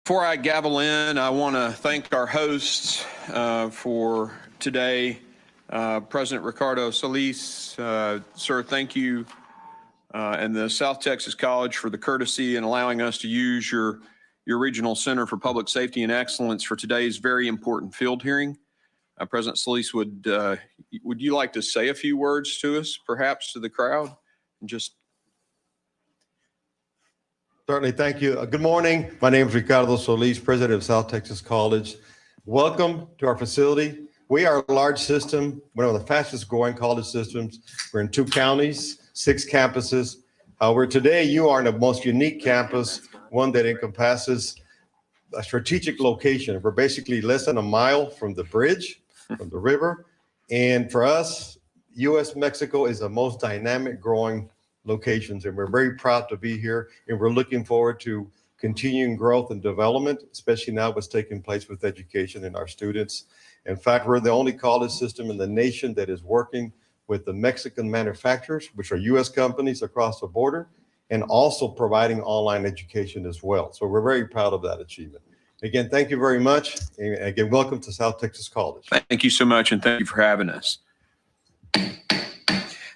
Before I gavel in, I want to thank our hosts for today. President Ricardo Solis, sir, thank you, and the South Texas College for the courtesy in allowing us to use your Regional Center for Public Safety and Excellence for today's very important field hearing. President Solis, would you like to say a few words to us, perhaps to the crowd? And just Certainly, thank you. Good morning. My name is Ricardo Solis, president of South Texas College. Welcome to our facility. We are a large system, one of the fastest growing college systems. We're in 2 counties, 6 campuses. However, today you are in the most unique campus, one that encompasses a strategic location. We're basically less than a mile from the bridge, from the river. And for us, U.S. Mexico is the most dynamic growing locations, and we're very proud to be here, and we're looking forward to continuing growth and development, especially now what's taking place with education and our students. In fact, we're the only college system in the nation that is working with the Mexican manufacturers, which are U.S. companies across the border, and also providing online education as well. So we're very proud of that achievement. Again, thank you very much. And again, welcome to South Texas College. thank you so much, and thank you for having us.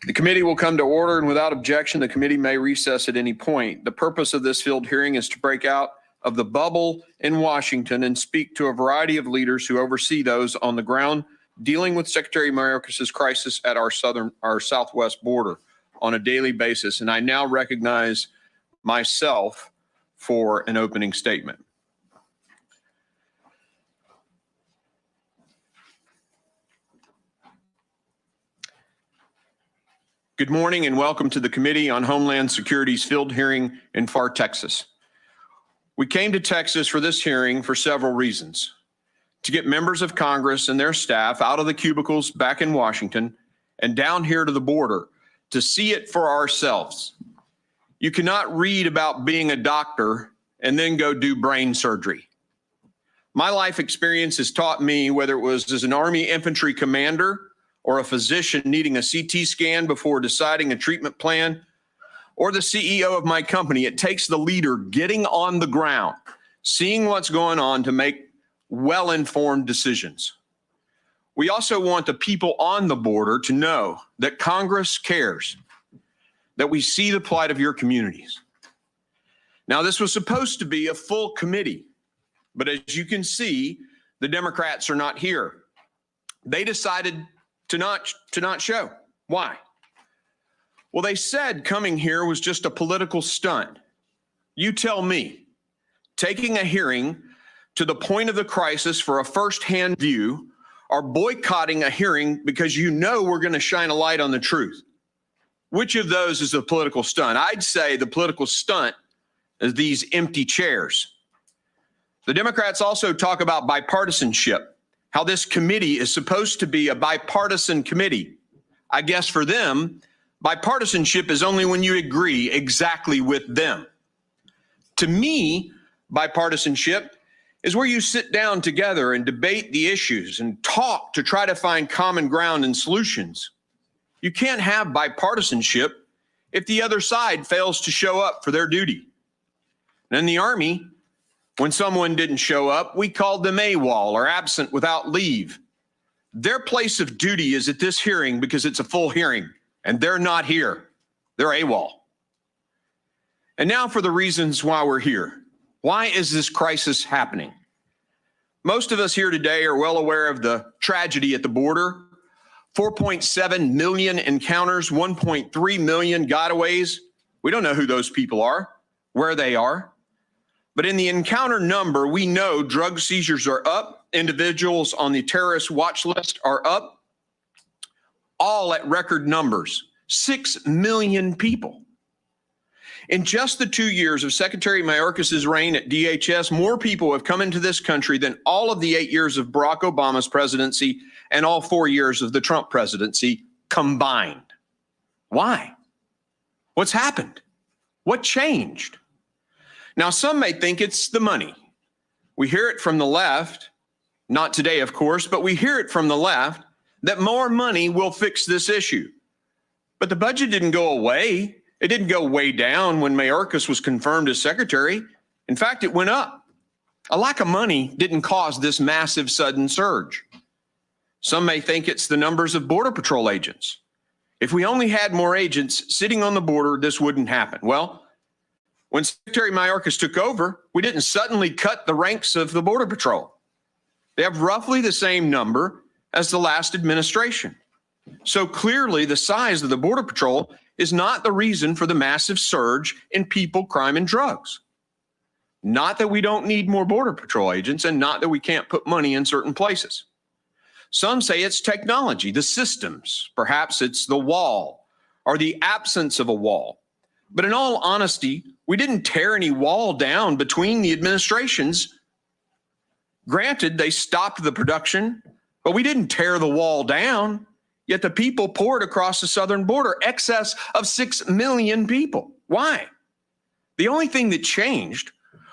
The committee will come to order, and without objection, the committee may recess at any point. The purpose of this field hearing is to break out of the bubble in Washington and speak to a variety of leaders who oversee those on the ground dealing with Secretary Mayorkas's crisis at our southwest border on a daily basis. And I now recognize myself for an opening statement. Good morning and welcome to the Committee on Homeland Security's field hearing in Pharr, Texas. We came to Texas for this hearing for several reasons: to get members of Congress and their staff out of the cubicles back in Washington and down here to the border to see it for ourselves. You cannot read about being a doctor and then go do brain surgery. My life experience has taught me, whether it was as an Army infantry commander or a physician needing a CT scan before deciding a treatment plan, or the CEO of my company, it takes the leader getting on the ground, seeing what's going on to make well-informed decisions. We also want the people on the border to know that Congress cares, that we see the plight of your communities. Now, this was supposed to be a full committee, but as you can see, the Democrats are not here. They decided to not show. Why? Well, they said coming here was just a political stunt. You tell me, taking a hearing to the point of the crisis for a firsthand view, or boycotting a hearing because you know we're going to shine a light on the truth. Which of those is a political stunt? I'd say the political stunt is these empty chairs. The Democrats also talk about bipartisanship, how this committee is supposed to be a bipartisan committee. I guess for them, bipartisanship is only when you agree exactly with them. To me, bipartisanship is where you sit down together and debate the issues and talk to try to find common ground and solutions. You can't have bipartisanship if the other side fails to show up for their duty. And in the Army, when someone didn't show up, we called them AWOL, or absent without leave. Their place of duty is at this hearing because it's a full hearing, and they're not here. They're AWOL. And now for the reasons why we're here. Why is this crisis happening? Most of us here today are well aware of the tragedy at the border. 4.7 million encounters, 1.3 million gotaways. We don't know who those people are, where they are. But in the encounter number, we know drug seizures are up, individuals on the terrorist watch list are up, all at record numbers, 6 million people. In just the 2 years of Secretary Mayorkas's reign at DHS, more people have come into this country than all of the 8 years of Barack Obama's presidency and all 4 years of the Trump presidency combined. Why? What's happened? What changed? Now, some may think it's the money. We hear it from the left, not today, of course, but we hear it from the left that more money will fix this issue. But the budget didn't go away. It didn't go way down when Mayorkas was confirmed as secretary. In fact, it went up. A lack of money didn't cause this massive sudden surge. Some may think it's the numbers of Border Patrol agents. If we only had more agents sitting on the border, this wouldn't happen. Well, when Secretary Mayorkas took over, we didn't suddenly cut the ranks of the Border Patrol. They have roughly the same number as the last administration. So clearly, the size of the Border Patrol is not the reason for the massive surge in people, crime, and drugs. Not that we don't need more Border Patrol agents, and not that we can't put money in certain places. Some say it's technology, the systems. Perhaps it's the wall or the absence of a wall. But in all honesty, we didn't tear any wall down between the administrations. Granted, they stopped the production, but we didn't tear the wall down. Yet the people poured across the southern border, excess of 6 million people. Why? The only thing that changed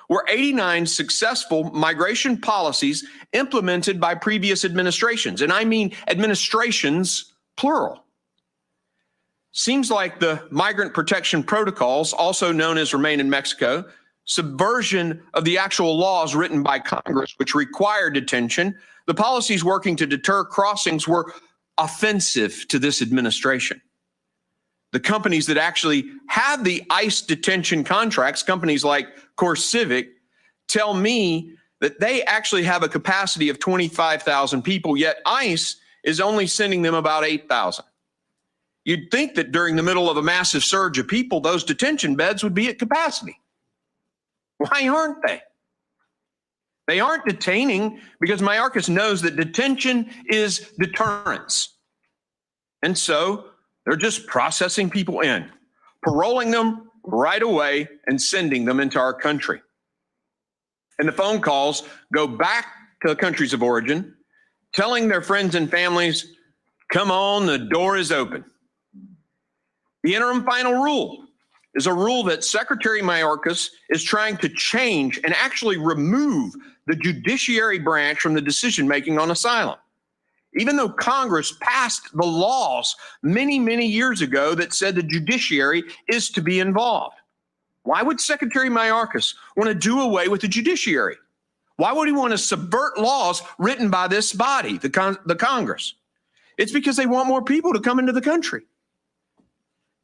were 89 successful migration policies implemented by previous administrations. And I mean administrations, plural. Seems like the migrant protection protocols, also known as Remain in Mexico, subversion of the actual laws written by Congress, which required detention, the policies working to deter crossings were offensive to this administration. The companies that actually have the ICE detention contracts, companies like CoreCivic, tell me that they actually have a capacity of 25,000 people, yet ICE is only sending them about 8,000. You'd think that during the middle of a massive surge of people, those detention beds would be at capacity. Why aren't they? They aren't detaining because Mayorkas knows that detention is deterrence. And so they're just processing people in, paroling them right away and sending them into our country. And the phone calls go back to the countries of origin, telling their friends and families, come on, the door is open. The interim final rule is a rule that Secretary Mayorkas is trying to change and actually remove the judiciary branch from the decision-making on asylum. Even though Congress passed the laws many, many years ago that said the judiciary is to be involved. Why would Secretary Mayorkas want to do away with the judiciary? Why would he want to subvert laws written by this body, the Congress? It's because they want more people to come into the country.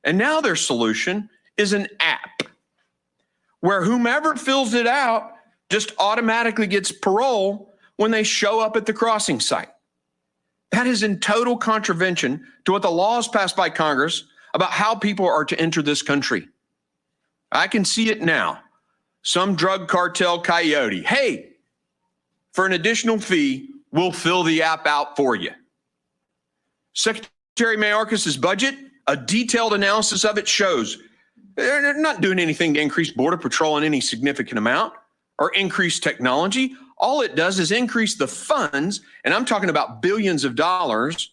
And now their solution is an app where whomever fills it out just automatically gets parole when they show up at the crossing site. That is in total contravention to what the laws passed by Congress about how people are to enter this country. I can see it now. Some drug cartel coyote, hey, for an additional fee, we'll fill the app out for you. Secretary Mayorkas' budget, a detailed analysis of it shows they're not doing anything to increase Border Patrol in any significant amount or increase technology. All it does is increase the funds, and I'm talking about billions of dollars,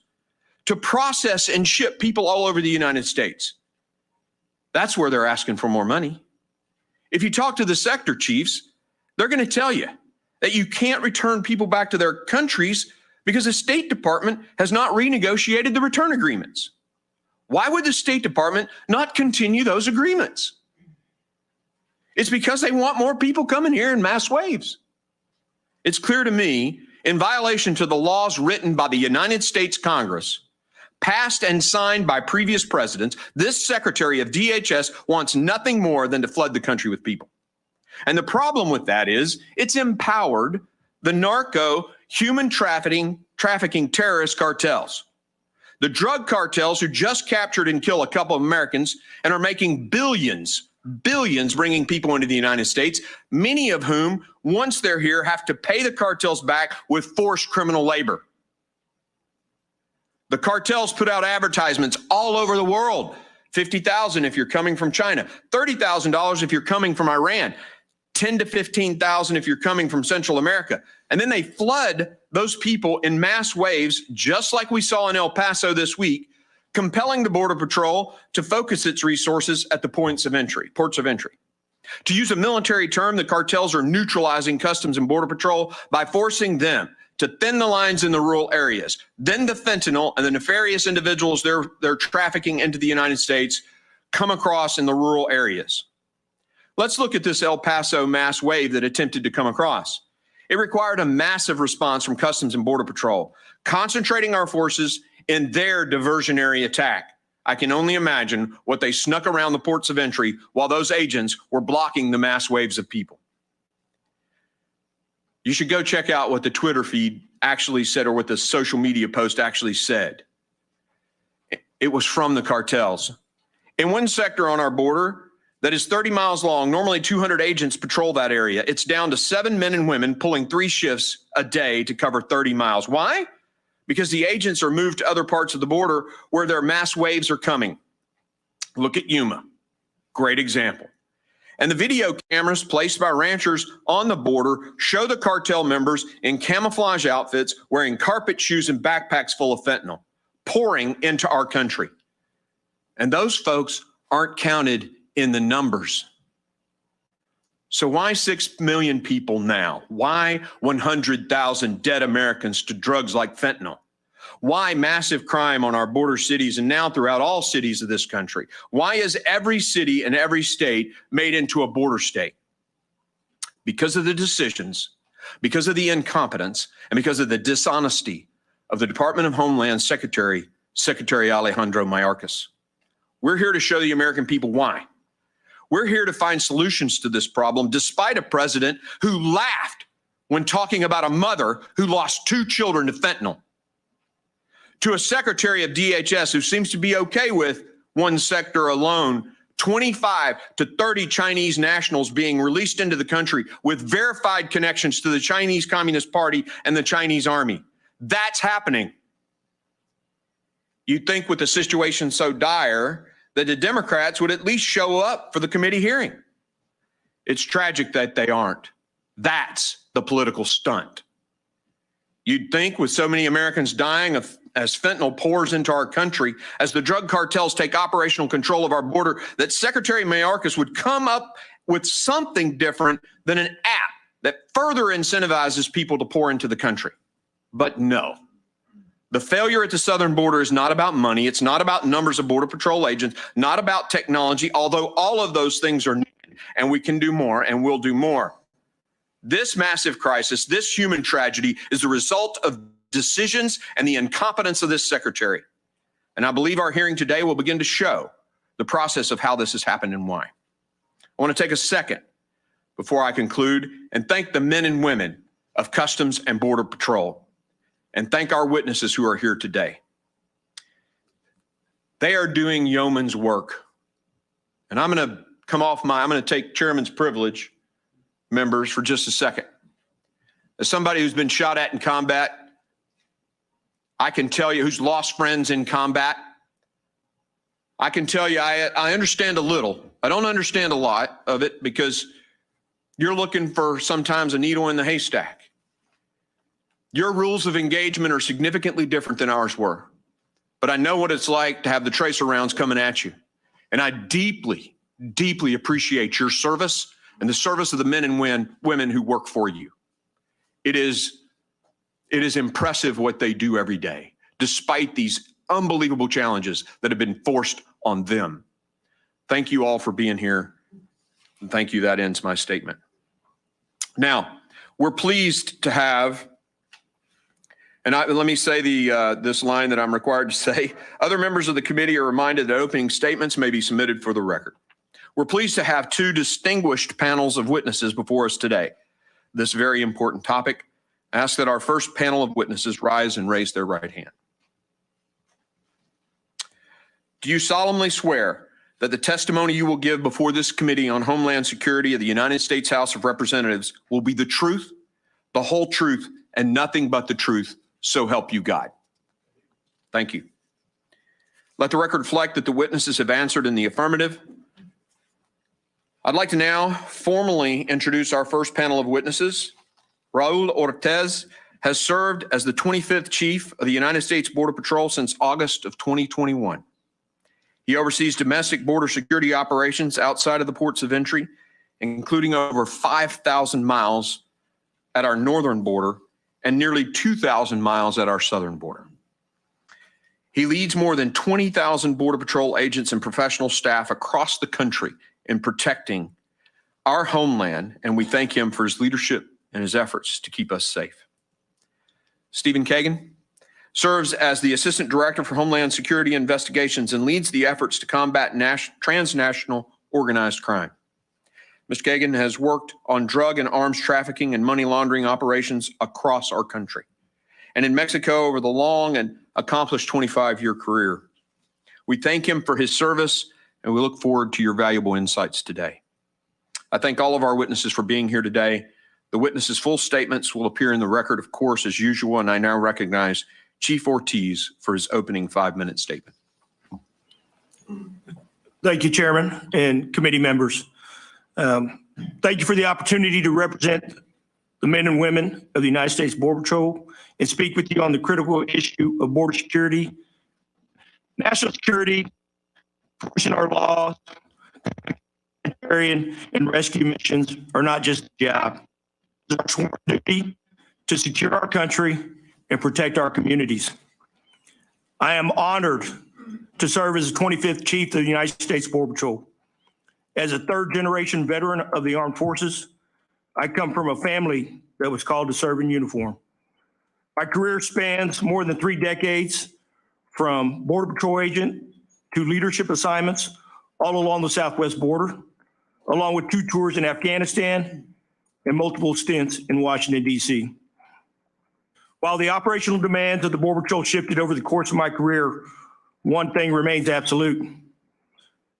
to process and ship people all over the United States. That's where they're asking for more money. If you talk to the sector chiefs, they're going to tell you that you can't return people back to their countries because the State Department has not renegotiated the return agreements. Why would the State Department not continue those agreements? It's because they want more people coming here in mass waves. It's clear to me, in violation to the laws written by the United States Congress, passed and signed by previous presidents, this Secretary of DHS wants nothing more than to flood the country with people. And the problem with that is it's empowered the narco human trafficking terrorist cartels. The drug cartels who just captured and killed a couple of Americans and are making billions bringing people into the United States, many of whom, once they're here, have to pay the cartels back with forced criminal labor. The cartels put out advertisements all over the world. $50,000 if you're coming from China, $30,000 if you're coming from Iran, $10,000 to $15,000 if you're coming from Central America. And then they flood those people in mass waves, just like we saw in El Paso this week, compelling the Border Patrol to focus its resources at the ports of entry. To use a military term, the cartels are neutralizing Customs and Border Patrol by forcing them to thin the lines in the rural areas. Then the fentanyl and the nefarious individuals they're trafficking into the United States come across in the rural areas. Let's look at this El Paso mass wave that attempted to come across. It required a massive response from Customs and Border Patrol, concentrating our forces in their diversionary attack. I can only imagine what they snuck around the ports of entry while those agents were blocking the mass waves of people. You should go check out what the Twitter feed actually said, or what the social media post actually said. It was from the cartels. In one sector on our border that is 30 miles long, normally 200 agents patrol that area. It's down to 7 men and women pulling 3 shifts a day to cover 30 miles. Why? Because the agents are moved to other parts of the border where their mass waves are coming. Look at Yuma, great example. And the video cameras placed by ranchers on the border show the cartel members in camouflage outfits wearing carpet shoes and backpacks full of fentanyl, pouring into our country. And those folks aren't counted in the numbers. So why 6 million people now? Why 100,000 dead Americans to drugs like fentanyl? Why massive crime on our border cities and now throughout all cities of this country? Why is every city and every state made into a border state? Because of the decisions, because of the incompetence, and because of the dishonesty of the Department of Homeland Secretary Alejandro Mayorkas. We're here to show the American people why. We're here to find solutions to this problem, despite a president who laughed when talking about a mother who lost 2 children to fentanyl, to a secretary of DHS who seems to be okay with one sector alone, 25 to 30 Chinese nationals being released into the country with verified connections to the Chinese Communist Party and the Chinese Army. That's happening. You'd think with a situation so dire that the Democrats would at least show up for the committee hearing. It's tragic that they aren't. That's the political stunt. You'd think with so many Americans dying as fentanyl pours into our country, as the drug cartels take operational control of our border, that Secretary Mayorkas would come up with something different than an app that further incentivizes people to pour into the country. But no. The failure at the southern border is not about money. It's not about numbers of Border Patrol agents, not about technology, although all of those things are needed, and we can do more and will do more. This massive crisis, this human tragedy, is the result of decisions and the incompetence of this secretary. And I believe our hearing today will begin to show the process of how this has happened and why. I want to take a second before I conclude and thank the men and women of Customs and Border Patrol, and thank our witnesses who are here today. They are doing yeoman's work. And I'm going to take chairman's privilege, members, for just a second. As somebody who's been shot at in combat, I can tell you, who's lost friends in combat, I can tell you I understand a little. I don't understand a lot of it, because you're looking for sometimes a needle in the haystack. Your rules of engagement are significantly different than ours were. But I know what it's like to have the tracer rounds coming at you. And I deeply, deeply appreciate your service and the service of the men and women who work for you. It is impressive what they do every day, despite these unbelievable challenges that have been forced on them. Thank you all for being here. And thank you. That ends my statement. Now, we're pleased to have, and let me say this line that I'm required to say. Other members of the committee are reminded that opening statements may be submitted for the record. We're pleased to have 2 distinguished panels of witnesses before us today. This very important topic. I ask that our first panel of witnesses rise and raise their right hand. Do you solemnly swear that the testimony you will give before this Committee on Homeland Security of the United States House of Representatives will be the truth, the whole truth, and nothing but the truth, so help you God? Thank you. Let the record reflect that the witnesses have answered in the affirmative. I'd like to now formally introduce our first panel of witnesses. Raul Ortiz has served as the 25th Chief of the United States Border Patrol since August of 2021. He oversees domestic border security operations outside of the ports of entry, including over 5,000 miles at our northern border and nearly 2,000 miles at our southern border. He leads more than 20,000 Border Patrol agents and professional staff across the country in protecting our homeland, and we thank him for his leadership in his efforts to keep us safe. Steven Cagen serves as the Assistant Director for Homeland Security Investigations and leads the efforts to combat transnational organized crime. Mr. Cagen has worked on drug and arms trafficking and money laundering operations across our country and in Mexico over the long and accomplished 25-year career. We thank him for his service, and we look forward to your valuable insights today. I thank all of our witnesses for being here today. The witnesses' full statements will appear in the record, of course, as usual, and I now recognize Chief Ortiz for his opening 5-minute statement. Thank you, Chairman and committee members. Thank you for the opportunity to represent the men and women of the United States Border Patrol and speak with you on the critical issue of border security. National security, enforcing our laws, and rescue missions are not just a job. It's our sworn duty to secure our country and protect our communities. I am honored to serve as the 25th Chief of the United States Border Patrol. As a third-generation veteran of the armed forces, I come from a family that was called to serve in uniform. My career spans more than 3 decades, from Border Patrol agent to leadership assignments all along the southwest border, along with 2 tours in Afghanistan and multiple stints in Washington, D.C. While the operational demands of the Border Patrol shifted over the course of my career, one thing remains absolute,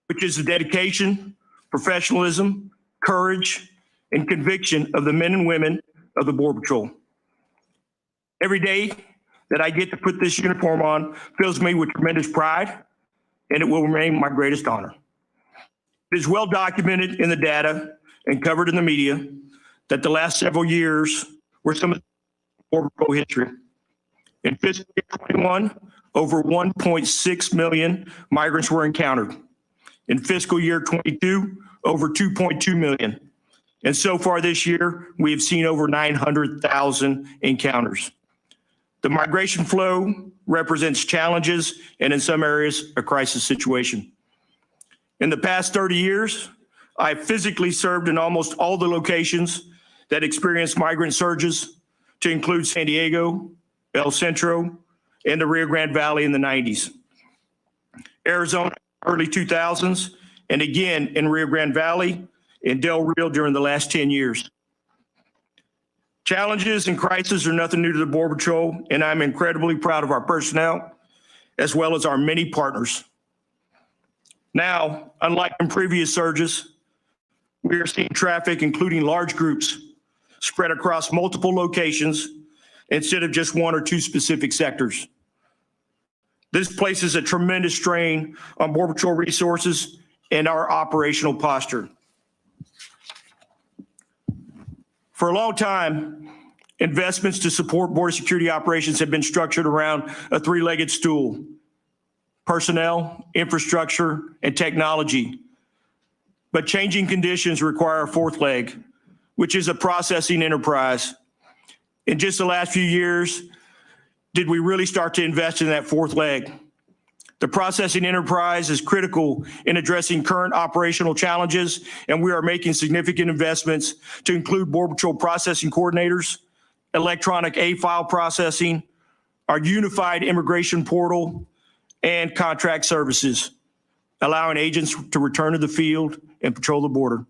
which is the dedication, professionalism, courage, and conviction of the men and women of the Border Patrol. Every day that I get to put this uniform on fills me with tremendous pride, and it will remain my greatest honor. It is well documented in the data and covered in the media that the last several years were some of the Border Patrol history. In fiscal year 21, over 1.6 million migrants were encountered. In fiscal year 22, over 2.2 million. And so far this year, we have seen over 900,000 encounters. The migration flow represents challenges and in some areas, a crisis situation. In the past 30 years, I've physically served in almost all the locations that experienced migrant surges, to include San Diego, El Centro, and the Rio Grande Valley in the 90s. Arizona, early 2000s, and again in Rio Grande Valley and Del Rio during the last 10 years. Challenges and crises are nothing new to the Border Patrol, and I'm incredibly proud of our personnel, as well as our many partners. Now, unlike in previous surges, we are seeing traffic, including large groups, spread across multiple locations instead of just 1 or 2 specific sectors. This places a tremendous strain on Border Patrol resources and our operational posture. For a long time, investments to support border security operations have been structured around a 3-legged stool: personnel, infrastructure, and technology. But changing conditions require a 4th leg, which is a processing enterprise. In just the last few years, did we really start to invest in that 4th leg? The processing enterprise is critical in addressing current operational challenges, and we are making significant investments to include Border Patrol processing coordinators, electronic A-file processing, our unified immigration portal, and contract services, allowing agents to return to the field and patrol the border.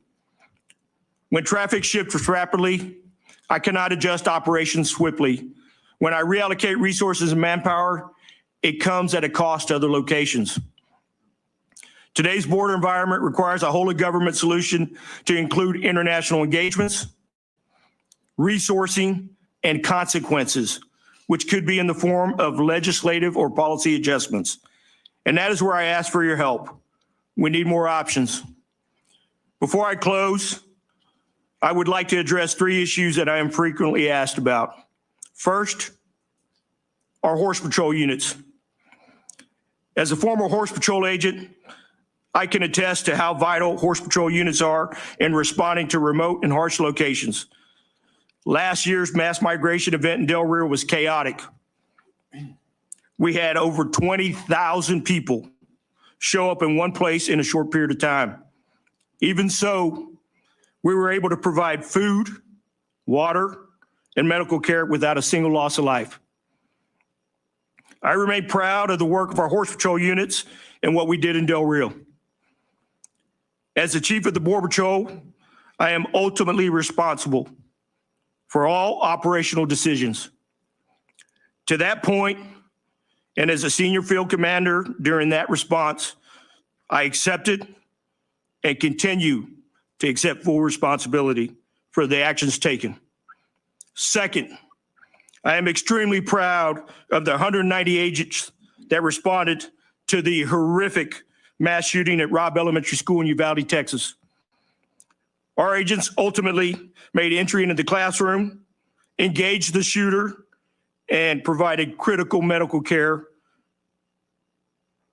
When traffic shifts rapidly, I cannot adjust operations swiftly. When I reallocate resources and manpower, it comes at a cost to other locations. Today's border environment requires a whole of government solution to include international engagements, resourcing, and consequences, which could be in the form of legislative or policy adjustments. And that is where I ask for your help. We need more options. Before I close, I would like to address 3 issues that I am frequently asked about. First, our Horse Patrol units. As a former Horse Patrol agent, I can attest to how vital Horse Patrol units are in responding to remote and harsh locations. Last year's mass migration event in Del Rio was chaotic. We had over 20,000 people show up in one place in a short period of time. Even so, we were able to provide food, water, and medical care without a single loss of life. I remain proud of the work of our Horse Patrol units and what we did in Del Rio. As the Chief of the Border Patrol, I am ultimately responsible for all operational decisions. To that point, and as a senior field commander during that response, I accepted and continue to accept full responsibility for the actions taken. Second, I am extremely proud of the 190 agents that responded to the horrific mass shooting at Robb Elementary School in Uvalde, Texas. Our agents ultimately made entry into the classroom, engaged the shooter, and provided critical medical care.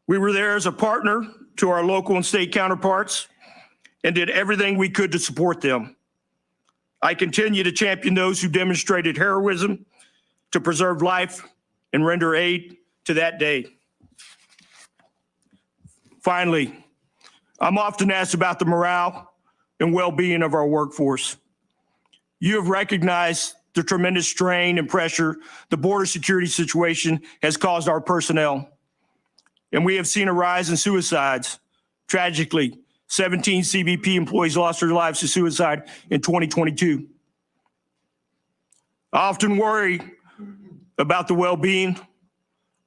We were there as a partner to our local and state counterparts and did everything we could to support them. I continue to champion those who demonstrated heroism to preserve life and render aid to that day. Finally, I'm often asked about the morale and well-being of our workforce. You have recognized the tremendous strain and pressure the border security situation has caused our personnel. And we have seen a rise in suicides. Tragically, 17 CBP employees lost their lives to suicide in 2022. I often worry about the well-being of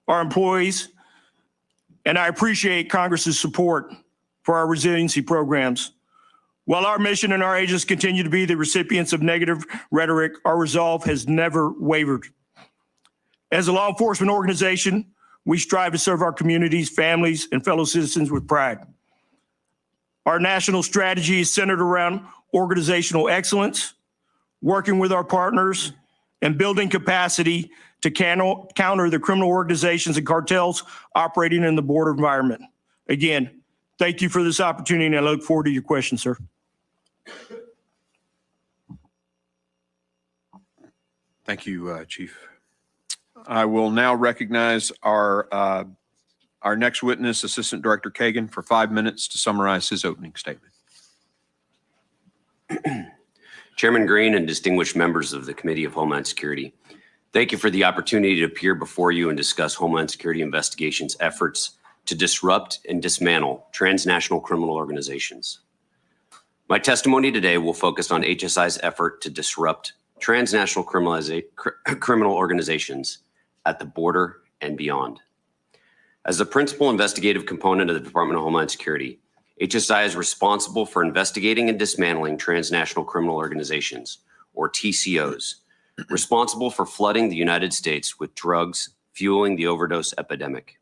our employees, and I appreciate Congress's support for our resiliency programs. While our mission and our agents continue to be the recipients of negative rhetoric, our resolve has never wavered. As a law enforcement organization, we strive to serve our communities, families, and fellow citizens with pride. Our national strategy is centered around organizational excellence, working with our partners, and building capacity to counter the criminal organizations and cartels operating in the border environment. Again, thank you for this opportunity, and I look forward to your questions, sir. Thank you, Chief. I will now recognize our next witness, Assistant Director Cagen, for 5 minutes to summarize his opening statement. Chairman Green and distinguished members of the Committee of Homeland Security, thank you for the opportunity to appear before you and discuss Homeland Security investigations efforts to disrupt and dismantle transnational criminal organizations. My testimony today will focus on HSI's effort to disrupt transnational criminal organizations at the border and beyond. As the principal investigative component of the Department of Homeland Security, HSI is responsible for investigating and dismantling transnational criminal organizations, or TCOs, responsible for flooding the United States with drugs, fueling the overdose epidemic.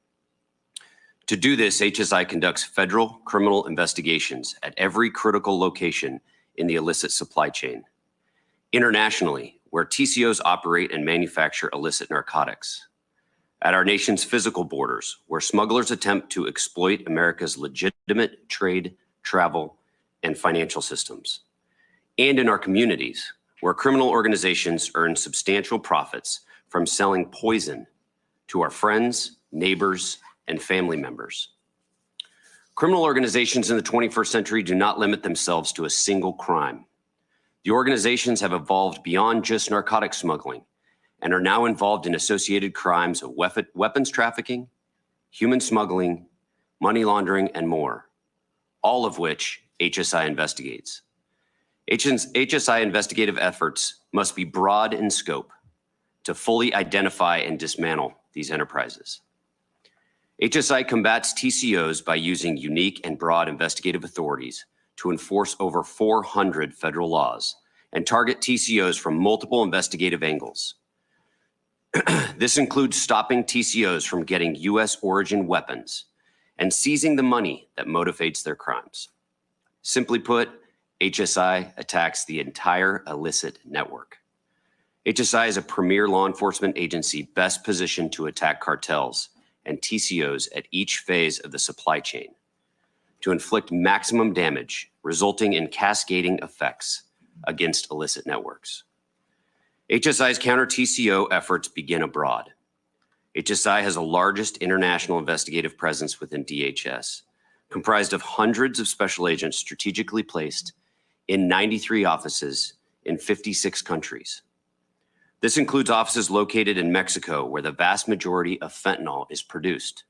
To do this, HSI conducts federal criminal investigations at every critical location in the illicit supply chain. Internationally, where TCOs operate and manufacture illicit narcotics. At our nation's physical borders, where smugglers attempt to exploit America's legitimate trade, travel, and financial systems. And in our communities, where criminal organizations earn substantial profits from selling poison to our friends, neighbors, and family members. Criminal organizations in the 21st century do not limit themselves to a single crime. The organizations have evolved beyond just narcotic smuggling and are now involved in associated crimes of weapons trafficking, human smuggling, money laundering, and more, all of which HSI investigates. HSI investigative efforts must be broad in scope to fully identify and dismantle these enterprises. HSI combats TCOs by using unique and broad investigative authorities to enforce over 400 federal laws and target TCOs from multiple investigative angles. This includes stopping TCOs from getting U.S. origin weapons and seizing the money that motivates their crimes. Simply put, HSI attacks the entire illicit network. HSI is a premier law enforcement agency best positioned to attack cartels and TCOs at each phase of the supply chain to inflict maximum damage, resulting in cascading effects against illicit networks. HSI's counter-TCO efforts begin abroad. HSI has the largest international investigative presence within DHS, comprised of hundreds of special agents strategically placed in 93 offices in 56 countries. This includes offices located in Mexico, where the vast majority of fentanyl is produced,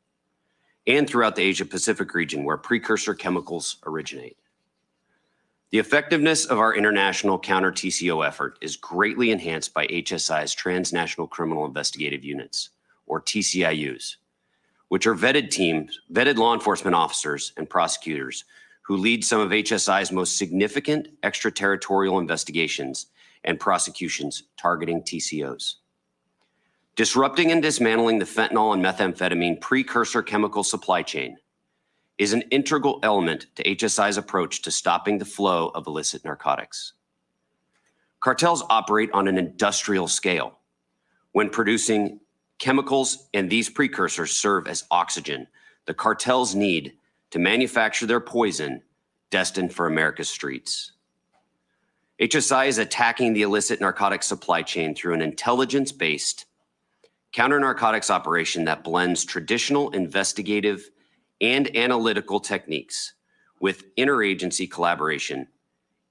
and throughout the Asia-Pacific region, where precursor chemicals originate. The effectiveness of our international counter-TCO effort is greatly enhanced by HSI's Transnational Criminal Investigative Units, or TCIUs, which are vetted law enforcement officers and prosecutors who lead some of HSI's most significant extraterritorial investigations and prosecutions targeting TCOs. Disrupting and dismantling the fentanyl and methamphetamine precursor chemical supply chain is an integral element to HSI's approach to stopping the flow of illicit narcotics. Cartels operate on an industrial scale when producing chemicals, and these precursors serve as oxygen the cartels need to manufacture their poison destined for America's streets. HSI is attacking the illicit narcotics supply chain through an intelligence-based counter-narcotics operation that blends traditional investigative and analytical techniques with interagency collaboration,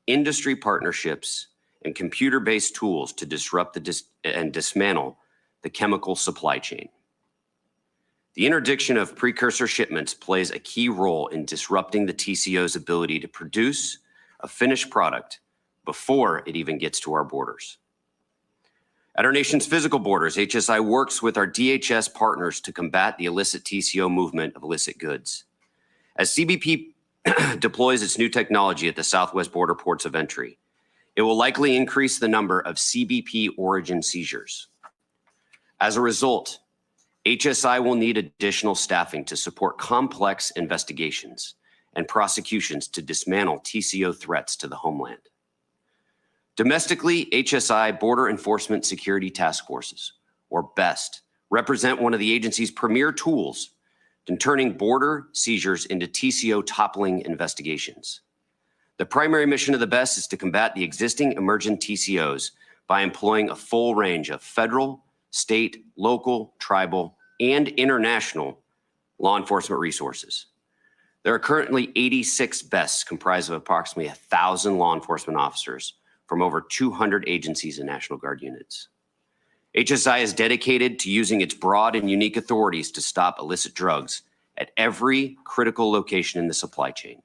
industry partnerships, and computer-based tools to disrupt and dismantle the chemical supply chain. The interdiction of precursor shipments plays a key role in disrupting the TCO's ability to produce a finished product before it even gets to our borders. At our nation's physical borders, HSI works with our DHS partners to combat the illicit TCO movement of illicit goods. As CBP deploys its new technology at the southwest border ports of entry, it will likely increase the number of CBP origin seizures. As a result, HSI will need additional staffing to support complex investigations and prosecutions to dismantle TCO threats to the homeland. Domestically, HSI Border Enforcement Security Task Forces, or BEST, represent one of the agency's premier tools in turning border seizures into TCO toppling investigations. The primary mission of the BEST is to combat the existing emergent TCOs by employing a full range of federal, state, local, tribal, and international law enforcement resources. There are currently 86 BESTs comprised of approximately 1,000 law enforcement officers from over 200 agencies and National Guard units. HSI is dedicated to using its broad and unique authorities to stop illicit drugs at every critical location in the supply chain.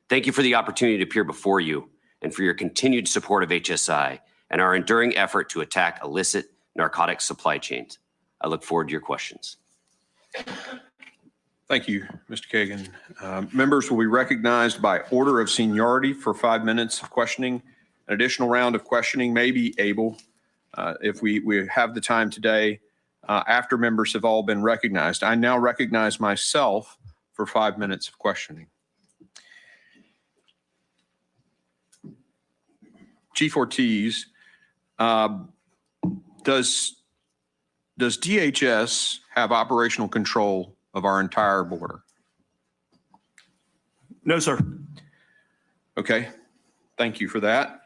Thank you for the opportunity to appear before you and for your continued support of HSI and our enduring effort to attack illicit narcotics supply chains. I look forward to your questions. Thank you, Mr. Cagen. Members will be recognized by order of seniority for 5 minutes of questioning. An additional round of questioning may be able, if we have the time today, after members have all been recognized. I now recognize myself for 5 minutes of questioning. Chief Ortiz, does DHS have operational control of our entire border? No, sir. Okay, thank you for that.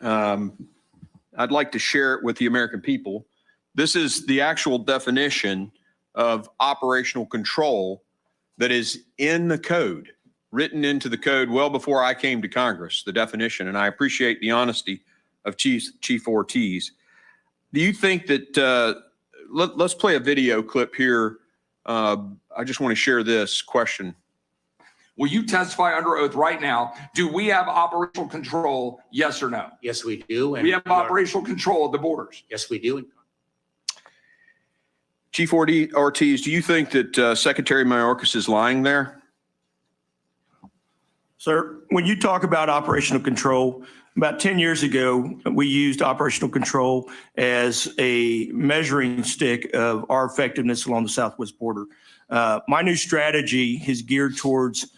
I'd like to share it with the American people. This is the actual definition of operational control that is in the code, written into the code well before I came to Congress, the definition, and I appreciate the honesty of Chief Ortiz. Do you think that, let's play a video clip here. I just want to share this question. Will you testify under oath right now? Do we have operational control? Yes or no? Yes, we do. And We have operational control of the borders. Yes, we do. Chief Ortiz, do you think that Secretary Mayorkas is lying there? Sir, when you talk about operational control, about 10 years ago, we used operational control as a measuring stick of our effectiveness along the southwest border. My new strategy is geared towards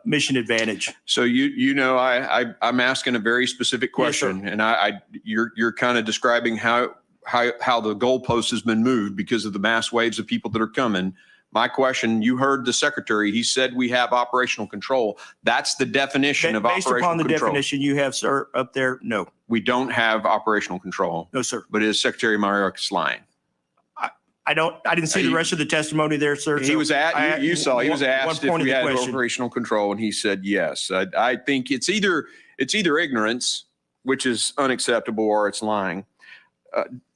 mission advantage. So I'm asking a very specific question, Yes, and you're kind of describing how the goalpost has been moved because of the mass waves of people that are coming. My question, you heard the secretary, he said we have operational control. That's the definition of Based operational upon the control. definition you have, sir, up there, no. We don't have operational control. No, sir. But is Secretary Mayorkas lying? I didn't see the rest of the testimony there, sir. He was asked if we had question. operational control, and he said yes. I think it's either ignorance which is unacceptable or it's lying.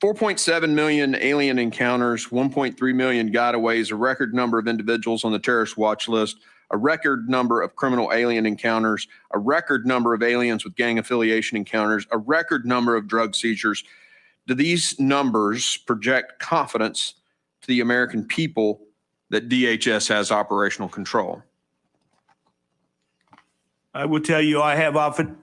4.7 million alien encounters, 1.3 million gotaways, a record number of individuals on the terrorist watch list, a record number of criminal alien encounters, a record number of aliens with gang affiliation encounters, a record number of drug seizures. Do these numbers project confidence to the American people that DHS has operational control? I will tell you, I have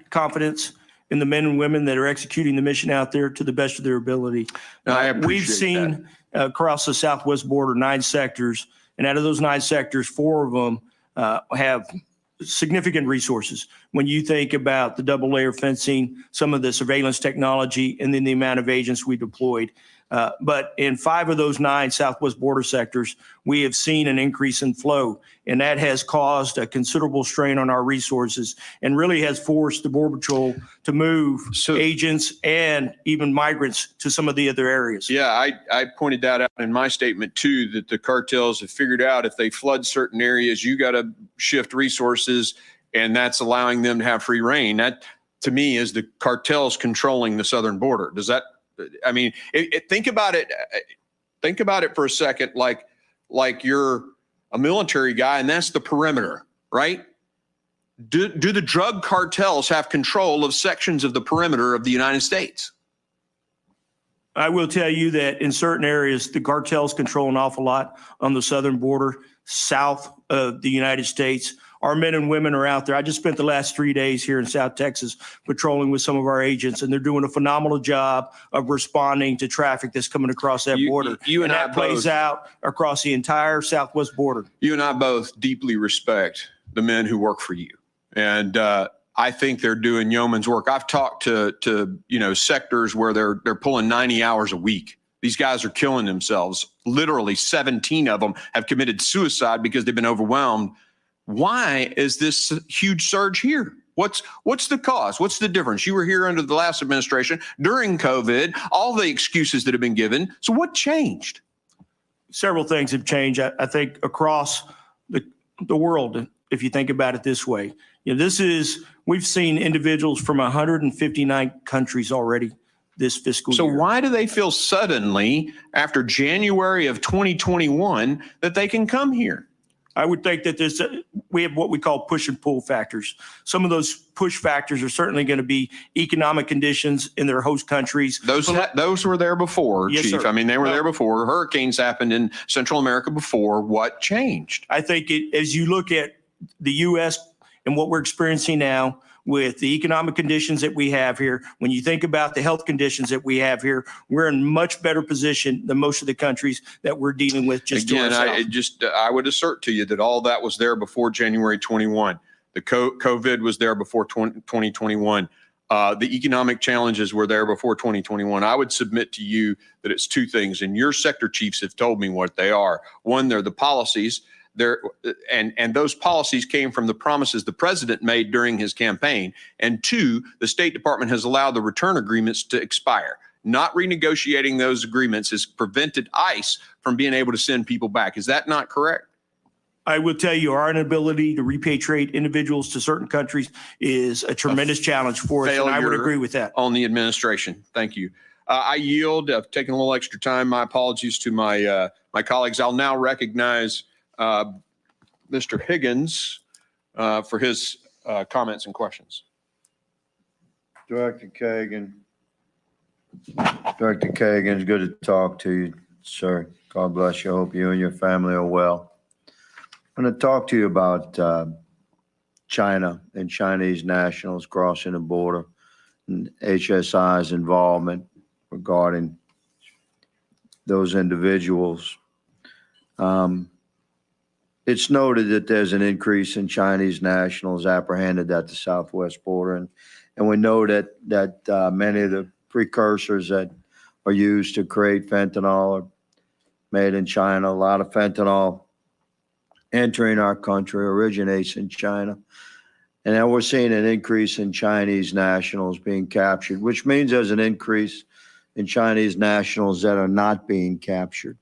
confidence in the men and women that are executing the mission out there to the best of their ability. I appreciate We've seen across the southwest border 9 sectors, and out of those 9 sectors, 4 of them have significant resources. When you think about the double layer fencing, some of the surveillance technology, and then the amount of agents we deployed. But in 5 of those 9 southwest border sectors, we have seen an increase in flow, and that has caused a considerable strain on our resources and really has forced the Border Patrol to move agents and even migrants to some of the other areas. Yeah, I pointed that out in my statement too, that the cartels have figured out if they flood certain areas, you got to shift resources, and that's allowing them to have free reign. That, to me, is the cartels controlling the southern border. Does that? I mean, think about it. Think about it for a second, like you're a military guy, and that's the perimeter, right? Do the drug cartels have control of sections of the perimeter of the United States? I will tell you that in certain areas, the cartels control an awful lot on the southern border, south of the United States. Our men and women are out there. I just spent the last 3 days here in South Texas patrolling with some of our agents, and they're doing a phenomenal job of responding to traffic that's coming across that border. You and I that plays both, out across the entire southwest border. You and I both deeply respect the men who work for you, and I think they're doing yeoman's work. I've talked to sectors where they're pulling 90 hours a week. These guys are killing themselves. Literally 17 of them have committed suicide because they've been overwhelmed. Why is this huge surge here? What's the cause? What's the difference? You were here under the last administration during COVID, all the excuses that have been given. So what changed? Several things have changed. I think across the world, if you think about it this way, we've seen individuals from 159 countries already this fiscal year. So why do they feel suddenly after January of 2021 that they can come here? I would think that we have what we call push and pull factors. Some of those push factors are certainly going to be economic conditions in their host countries. Those were there before, yes, Chief. Sir. I mean, they were there before. Hurricanes happened in Central America before. What changed? I think as you look at the U.S. and what we're experiencing now with the economic conditions that we have here, when you think about the health conditions that we have here, we're in much better position than most of the countries that we're dealing with just to our south. I would assert to you that all that was there before January 21. The COVID was there before 2021. The economic challenges were there before 2021. I would submit to you that it's 2 things, and your sector chiefs have told me what they are. One, they're the policies. And those policies came from the promises the president made during his campaign. And 2, the State Department has allowed the return agreements to expire. Not renegotiating those agreements has prevented ICE from being able to send people back. Is that not correct? I will tell you, our inability to repatriate individuals to certain countries is a tremendous challenge for us, and I would agree with that. On the administration. Thank you. I yield. I've taken a little extra time. My apologies to my colleagues. I'll now recognize Mr. Higgins for his comments and questions. Director Cagen, it's good to talk to you, sir. God bless you. I hope you and your family are well. I'm going to talk to you about China and Chinese nationals crossing the border and HSI's involvement regarding those individuals. It's noted that there's an increase in Chinese nationals apprehended at the southwest border, and we know that many of the precursors that are used to create fentanyl are made in China. A lot of fentanyl entering our country originates in China, and now we're seeing an increase in Chinese nationals being captured, which means there's an increase in Chinese nationals that are not being captured.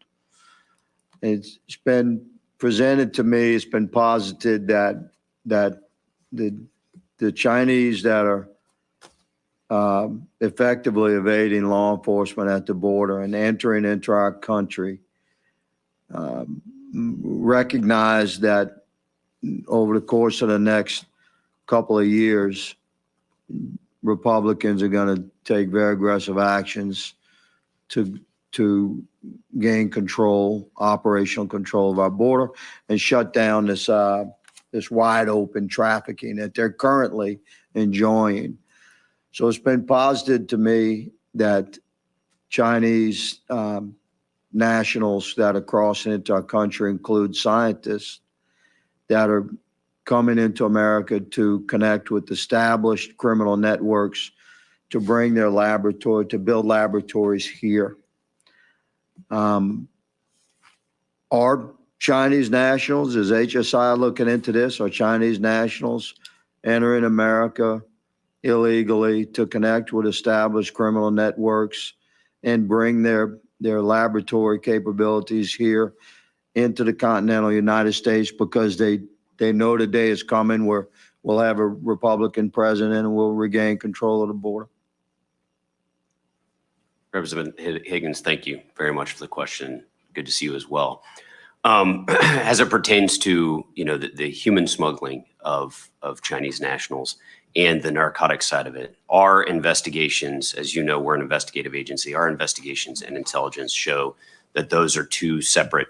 It's been presented to me, it's been posited that the Chinese that are effectively evading law enforcement at the border and entering into our country. Recognize that over the course of the next couple of years, Republicans are going to take very aggressive actions to gain control, operational control of our border, and shut down this wide open trafficking that they're currently enjoying. So it's been posited to me that Chinese nationals that are crossing into our country include scientists that are coming into America to connect with established criminal networks to bring their laboratory, to build laboratories here. Are Chinese nationals, is HSI looking into this? Are Chinese nationals entering America illegally to connect with established criminal networks and bring their laboratory capabilities here into the continental United States because they know the day is coming where we'll have a Republican president and we'll regain control of the border? Representative Higgins, thank you very much for the question. Good to see you as well. As it pertains to the human smuggling of Chinese nationals and the narcotic side of it, our investigations, as you know, we're an investigative agency. Our investigations and intelligence show that those are two separate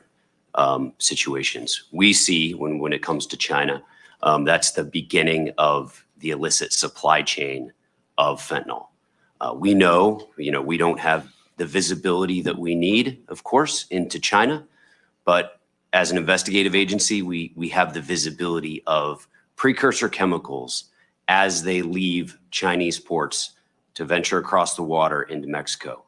situations. We see when it comes to China, that's the beginning of the illicit supply chain of fentanyl. We know, we don't have the visibility that we need, of course, into China, but as an investigative agency, we have the visibility of precursor chemicals as they leave Chinese ports to venture across the water into Mexico.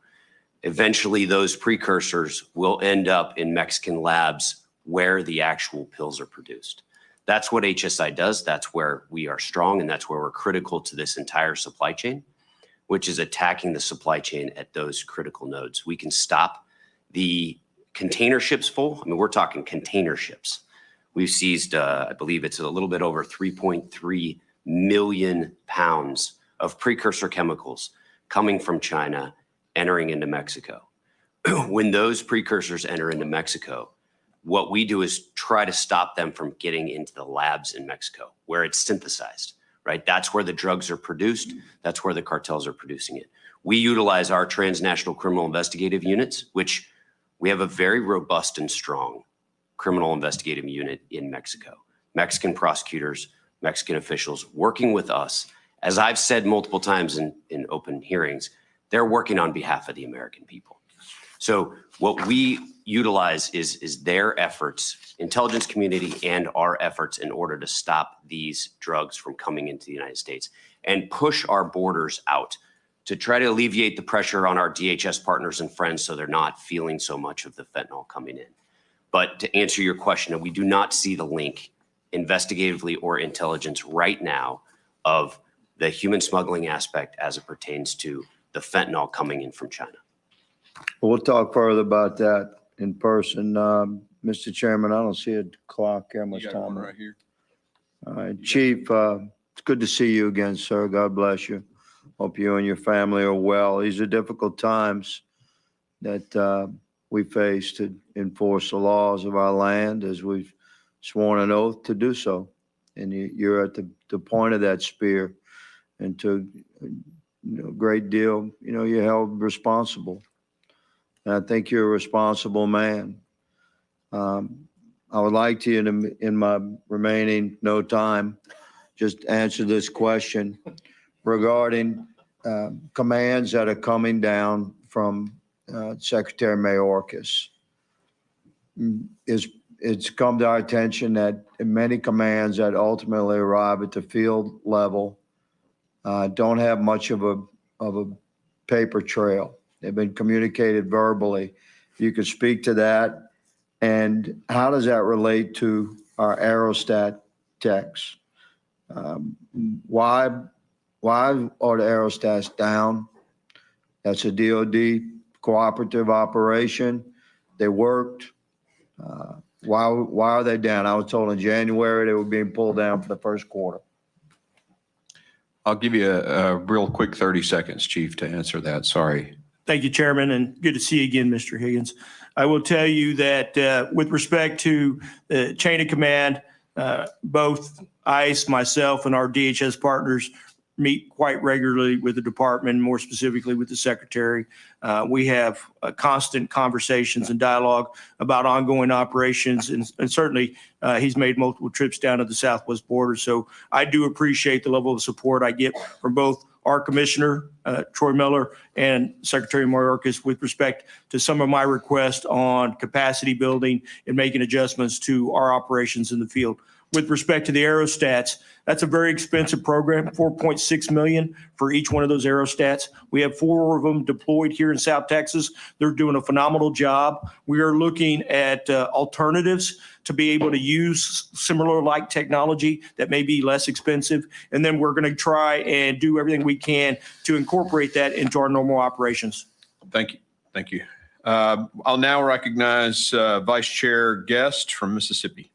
Eventually, those precursors will end up in Mexican labs where the actual pills are produced. That's what HSI does. That's where we are strong, and that's where we're critical to this entire supply chain, which is attacking the supply chain at those critical nodes. We can stop the container ships full. I mean, we're talking container ships. We've seized, I believe it's a little bit over 3.3 million pounds of precursor chemicals coming from China, entering into Mexico. When those precursors enter into Mexico, what we do is try to stop them from getting into the labs in Mexico where it's synthesized, right? That's where the drugs are produced. That's where the cartels are producing it. We utilize our transnational criminal investigative units, which we have a very robust and strong criminal investigative unit in Mexico. Mexican prosecutors, Mexican officials working with us. As I've said multiple times in open hearings, they're working on behalf of the American people. So what we utilize is their efforts, intelligence community and our efforts in order to stop these drugs from coming into the United States and push our borders out to try to alleviate the pressure on our DHS partners and friends so they're not feeling so much of the fentanyl coming in. But to answer your question, we do not see the link investigatively or intelligence right now of the human smuggling aspect as it pertains to the fentanyl coming in from China. We'll talk further about that in person. Mr. Chairman, I don't see a clock here. How much time? right here. All right, Chief, it's good to see you again, sir. God bless you. Hope you and your family are well. These are difficult times that we face to enforce the laws of our land as we've sworn an oath to do so. And you're at the point of that spear, and to a great deal, you're held responsible. And I think you're a responsible man. I would like to, in my remaining no time, just answer this question regarding commands that are coming down from Secretary Mayorkas. It's come to our attention that many commands that ultimately arrive at the field level don't have much of a paper trail. They've been communicated verbally. You could speak to that. And how does that relate to our aerostat techs? Why are the aerostats down? That's a DOD cooperative operation. They worked. Why are they down? I was told in January they were being pulled down for the first quarter. I'll give you a real quick 30 seconds, Chief, to answer that. Sorry. Thank you, Chairman, and good to see you again, Mr. Higgins. I will tell you that with respect to the chain of command, both ICE, myself, and our DHS partners meet quite regularly with the department, more specifically with the secretary. We have constant conversations and dialogue about ongoing operations, and certainly he's made multiple trips down to the southwest border. So I do appreciate the level of support I get from both our Commissioner, Troy Miller, and Secretary Mayorkas with respect to some of my requests on capacity building and making adjustments to our operations in the field. With respect to the aerostats, that's a very expensive program, $4.6 million for each one of those aerostats. We have 4 of them deployed here in South Texas. They're doing a phenomenal job. We are looking at alternatives to be able to use similar like technology that may be less expensive. And then we're going to try and do everything we can to incorporate that into our normal operations. Thank you. Thank you. I'll now recognize Vice Chair Guest from Mississippi.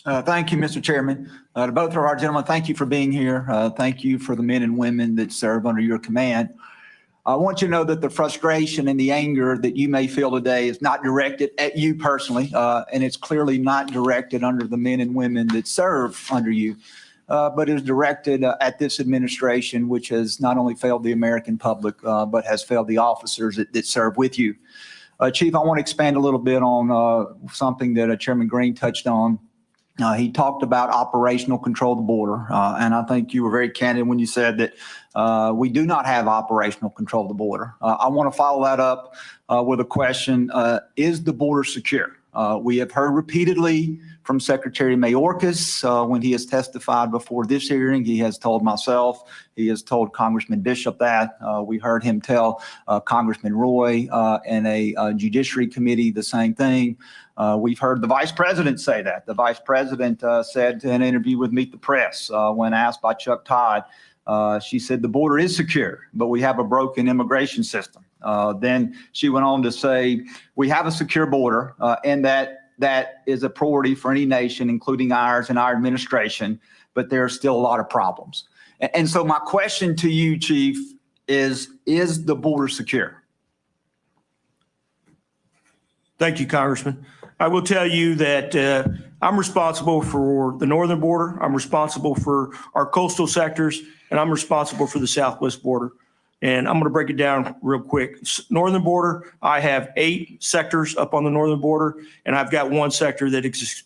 Thank you, Mr. Chairman. To both of our gentlemen, thank you for being here. Thank you for the men and women that serve under your command. I want you to know that the frustration and the anger that you may feel today is not directed at you personally, and it's clearly not directed under the men and women that serve under you, but is directed at this administration, which has not only failed the American public, but has failed the officers that serve with you. Chief, I want to expand a little bit on something that Chairman Green touched on. He talked about operational control of the border, and I think you were very candid when you said that we do not have operational control of the border. I want to follow that up with a question. Is the border secure? We have heard repeatedly from Secretary Mayorkas when he has testified before this hearing. He has told myself, he has told Congressman Bishop that. We heard him tell Congressman Roy in a Judiciary Committee the same thing. We've heard the Vice President say that. The Vice President said in an interview with Meet the Press when asked by Chuck Todd, she said the border is secure, but we have a broken immigration system. Then she went on to say, we have a secure border and that is a priority for any nation, including ours and our administration, but there are still a lot of problems. And so my question to you, Chief, is the border secure? Thank you, Congressman. I will tell you that I'm responsible for the northern border. I'm responsible for our coastal sectors, and I'm responsible for the southwest border. And I'm going to break it down real quick. Northern border, I have 8 sectors up on the northern border, and I've got 1 sector that is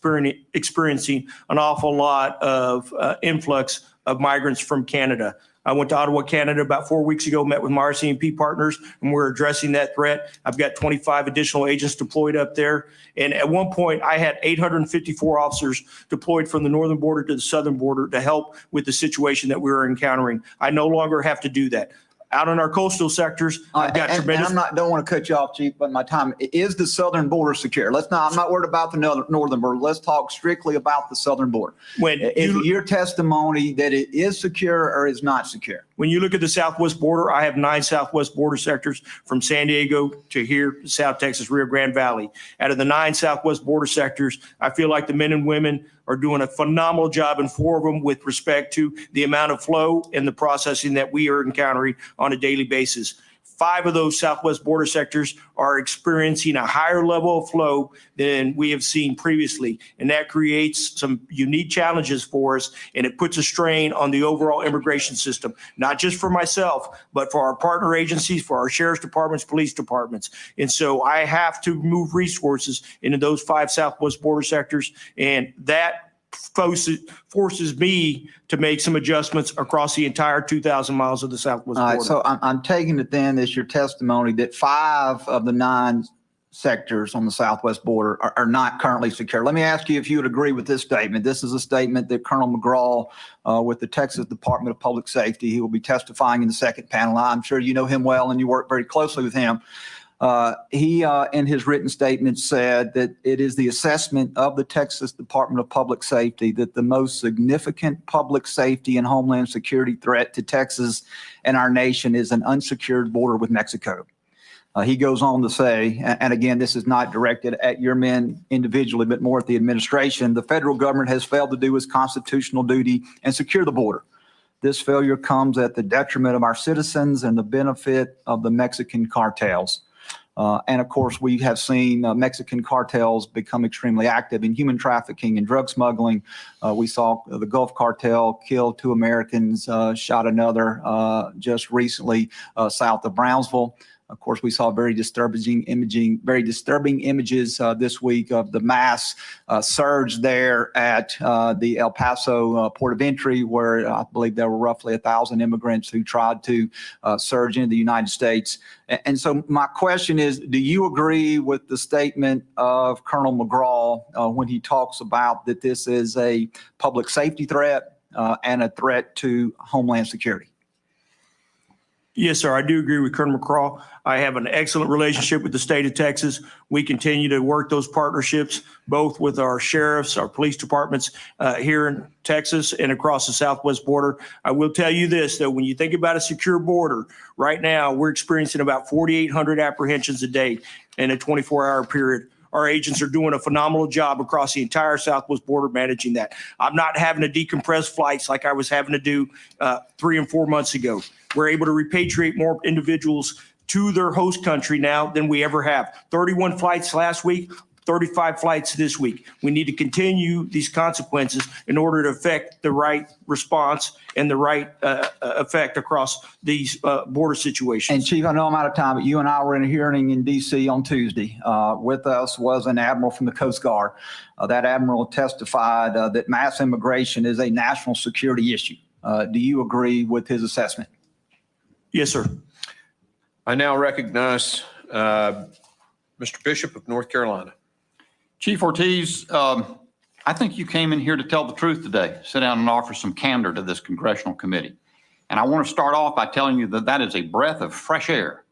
experiencing an awful lot of influx of migrants from Canada. I went to Ottawa, Canada about 4 weeks ago, met with my RCMP partners, and we're addressing that threat. I've got 25 additional agents deployed up there. And at one point, I had 854 officers deployed from the northern border to the southern border to help with the situation that we were encountering. I no longer have to do that. Out in our coastal sectors, I've got tremendous. And don't want to cut you off, Chief, but my time is the southern border secure. I'm not worried about the northern border. Let's talk strictly about the southern border. Is your testimony that it is secure or is not secure? When you look at the southwest border, I have 9 southwest border sectors from San Diego to here, South Texas, Rio Grande Valley. Out of the 9 southwest border sectors, I feel like the men and women are doing a phenomenal job in 4 of them with respect to the amount of flow and the processing that we are encountering on a daily basis. 5 of those southwest border sectors are experiencing a higher level of flow than we have seen previously. And that creates some unique challenges for us, and it puts a strain on the overall immigration system, not just for myself, but for our partner agencies, for our sheriff's departments, police departments. And so I have to move resources into those 5 southwest border sectors, and that forces me to make some adjustments across the entire 2,000 miles of the southwest border. All right, so I'm taking it then as your testimony that 5 of the 9 sectors on the southwest border are not currently secure. Let me ask you if you would agree with this statement. This is a statement that Colonel McGraw with the Texas Department of Public Safety, he will be testifying in the second panel. I'm sure you know him well and you work very closely with him. He, in his written statement, said that it is the assessment of the Texas Department of Public Safety that the most significant public safety and homeland security threat to Texas and our nation is an unsecured border with Mexico. He goes on to say, and again, this is not directed at your men individually, but more at the administration, the federal government has failed to do its constitutional duty and secure the border. This failure comes at the detriment of our citizens and the benefit of the Mexican cartels. And of course, we have seen Mexican cartels become extremely active in human trafficking and drug smuggling. We saw the Gulf cartel kill 2 Americans, shot another just recently south of Brownsville. Of course, we saw very disturbing images this week of the mass surge there at the El Paso port of entry, where I believe there were roughly 1,000 immigrants who tried to surge into the United States. And so my question is, do you agree with the statement of Colonel McGraw when he talks about that this is a public safety threat and a threat to Homeland Security? Yes, sir. I do agree with Colonel McCraw. I have an excellent relationship with the state of Texas. We continue to work those partnerships, both with our sheriffs, our police departments here in Texas and across the southwest border. I will tell you this, though, when you think about a secure border, right now we're experiencing about 4,800 apprehensions a day in a 24-hour period. Our agents are doing a phenomenal job across the entire southwest border managing that. I'm not having to decompress flights like I was having to do 3 and 4 months ago. We're able to repatriate more individuals to their host country now than we ever have. 31 flights last week, 35 flights this week. We need to continue these consequences in order to affect the right response and the right effect across these border situations. And Chief, I know I'm out of time, but you and I were in a hearing in D.C. on Tuesday. With us was an admiral from the Coast Guard. That admiral testified that mass immigration is a national security issue. Do you agree with his assessment? Yes, sir. I now recognize Mr. Bishop of North Carolina. Chief Ortiz, I think you came in here to tell the truth today, sit down and offer some candor to this congressional committee. And I want to start off by telling you that that is a breath of fresh air,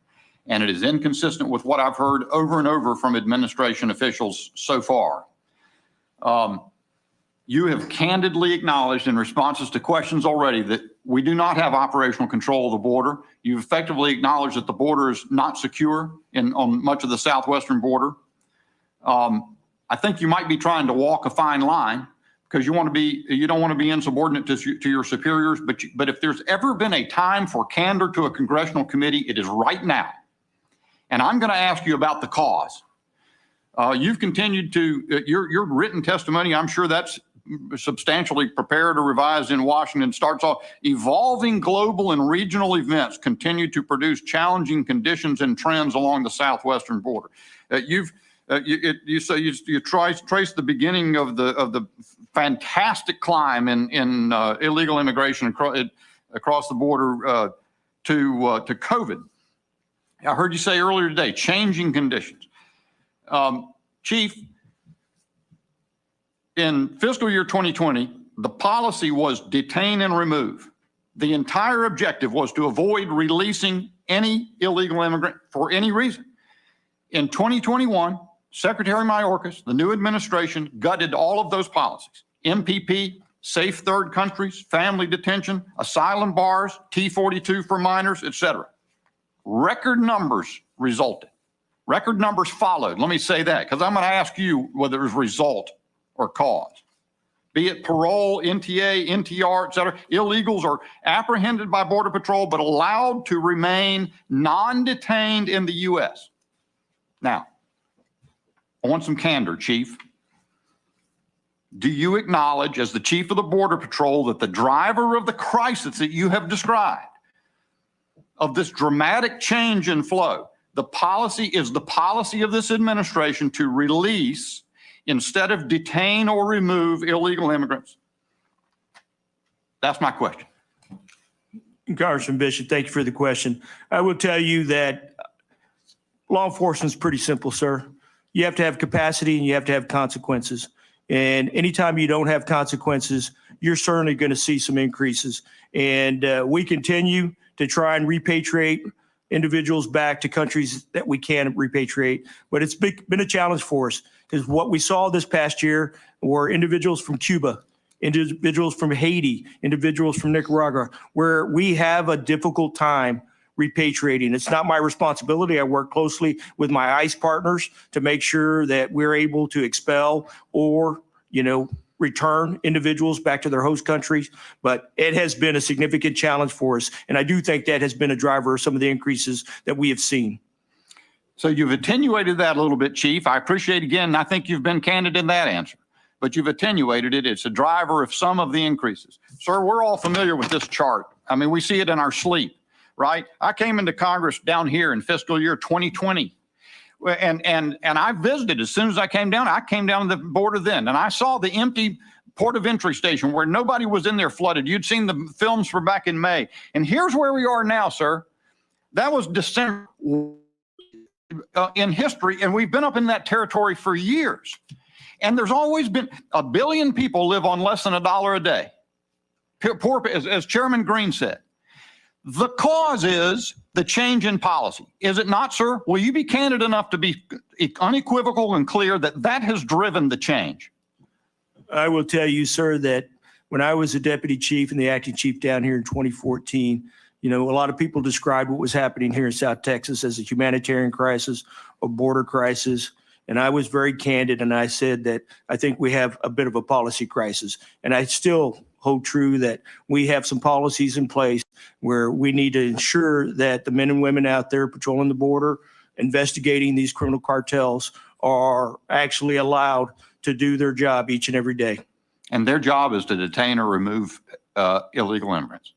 and it is inconsistent with what I've heard over and over from administration officials so far. You have candidly acknowledged in responses to questions already that we do not have operational control of the border. You've effectively acknowledged that the border is not secure on much of the southwestern border. I think you might be trying to walk a fine line because you don't want to be insubordinate to your superiors. But if there's ever been a time for candor to a congressional committee, it is right now. And I'm going to ask you about the cause. You've continued to your written testimony. I'm sure that's substantially prepared or revised in Washington. Starts off, evolving global and regional events continue to produce challenging conditions and trends along the southwestern border. You trace the beginning of the fantastic climb in illegal immigration across the border to COVID. I heard you say earlier today, changing conditions. Chief, in fiscal year 2020, the policy was detain and remove. The entire objective was to avoid releasing any illegal immigrant for any reason. In 2021, Secretary Mayorkas, the new administration, gutted all of those policies. MPP, safe third countries, family detention, asylum bars, T-42 for minors, etc. Record numbers resulted. Record numbers followed. Let me say that because I'm going to ask you whether it was result or cause. Be it parole, NTA, NTR, et cetera, illegals are apprehended by Border Patrol but allowed to remain non-detained in the U.S. Now, I want some candor, Chief. Do you acknowledge, as the Chief of the Border Patrol, that the driver of the crisis that you have described, of this dramatic change in flow, the policy is the policy of this administration to release instead of detain or remove illegal immigrants? That's my question. Congressman Bishop, thank you for the question. I will tell you that law enforcement is pretty simple, sir. You have to have capacity and you have to have consequences. And anytime you don't have consequences, you're certainly going to see some increases. And we continue to try and repatriate individuals back to countries that we can repatriate. But it's been a challenge for us because what we saw this past year were individuals from Cuba, individuals from Haiti, individuals from Nicaragua, where we have a difficult time repatriating. It's not my responsibility. I work closely with my ICE partners to make sure that we're able to expel or, return individuals back to their host countries, but it has been a significant challenge for us. And I do think that has been a driver of some of the increases that we have seen. So you've attenuated that a little bit, Chief. I appreciate, again, I think you've been candid in that answer, but you've attenuated it. It's a driver of some of the increases. Sir, we're all familiar with this chart. I mean, we see it in our sleep, right? I came into Congress down here in fiscal year 2020. And I visited as soon as I came down to the border then, and I saw the empty port of entry station where nobody was in there flooded. You'd seen the films from back in May. And here's where we are now, sir. That was December in history, and we've been up in that territory for years. And there's always been 1 billion people live on less than $1 a day. Poor, as Chairman Green said. The cause is the change in policy. Is it not, sir? Will you be candid enough to be unequivocal and clear that that has driven the change? I will tell you, sir, that when I was a deputy chief and the acting chief down here in 2014, a lot of people described what was happening here in South Texas as a humanitarian crisis, a border crisis. And I was very candid, and I said that I think we have a bit of a policy crisis. And I still hold true that we have some policies in place where we need to ensure that the men and women out there patrolling the border, investigating these criminal cartels, are actually allowed to do their job each and every day. And their job is to detain or remove illegal immigrants.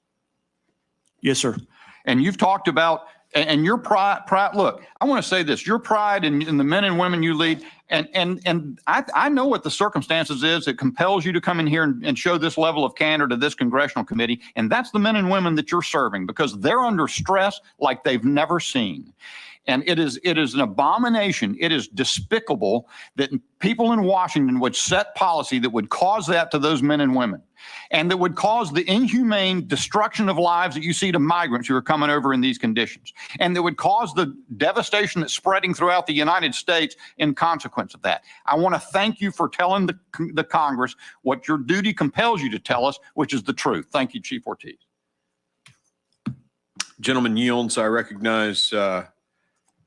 Yes, sir. And you've talked about, and your pride, look, I want to say this, your pride in the men and women you lead, and I know what the circumstances is that compels you to come in here and show this level of candor to this congressional committee, and that's the men and women that you're serving, because they're under stress like they've never seen. And it is an abomination. It is despicable that people in Washington would set policy that would cause that to those men and women, and that would cause the inhumane destruction of lives that you see to migrants who are coming over in these conditions, and that would cause the devastation that's spreading throughout the United States in consequence of that. I want to thank you for telling the Congress what your duty compels you to tell us, which is the truth. Thank you, Chief Ortiz. Gentleman yields. I recognize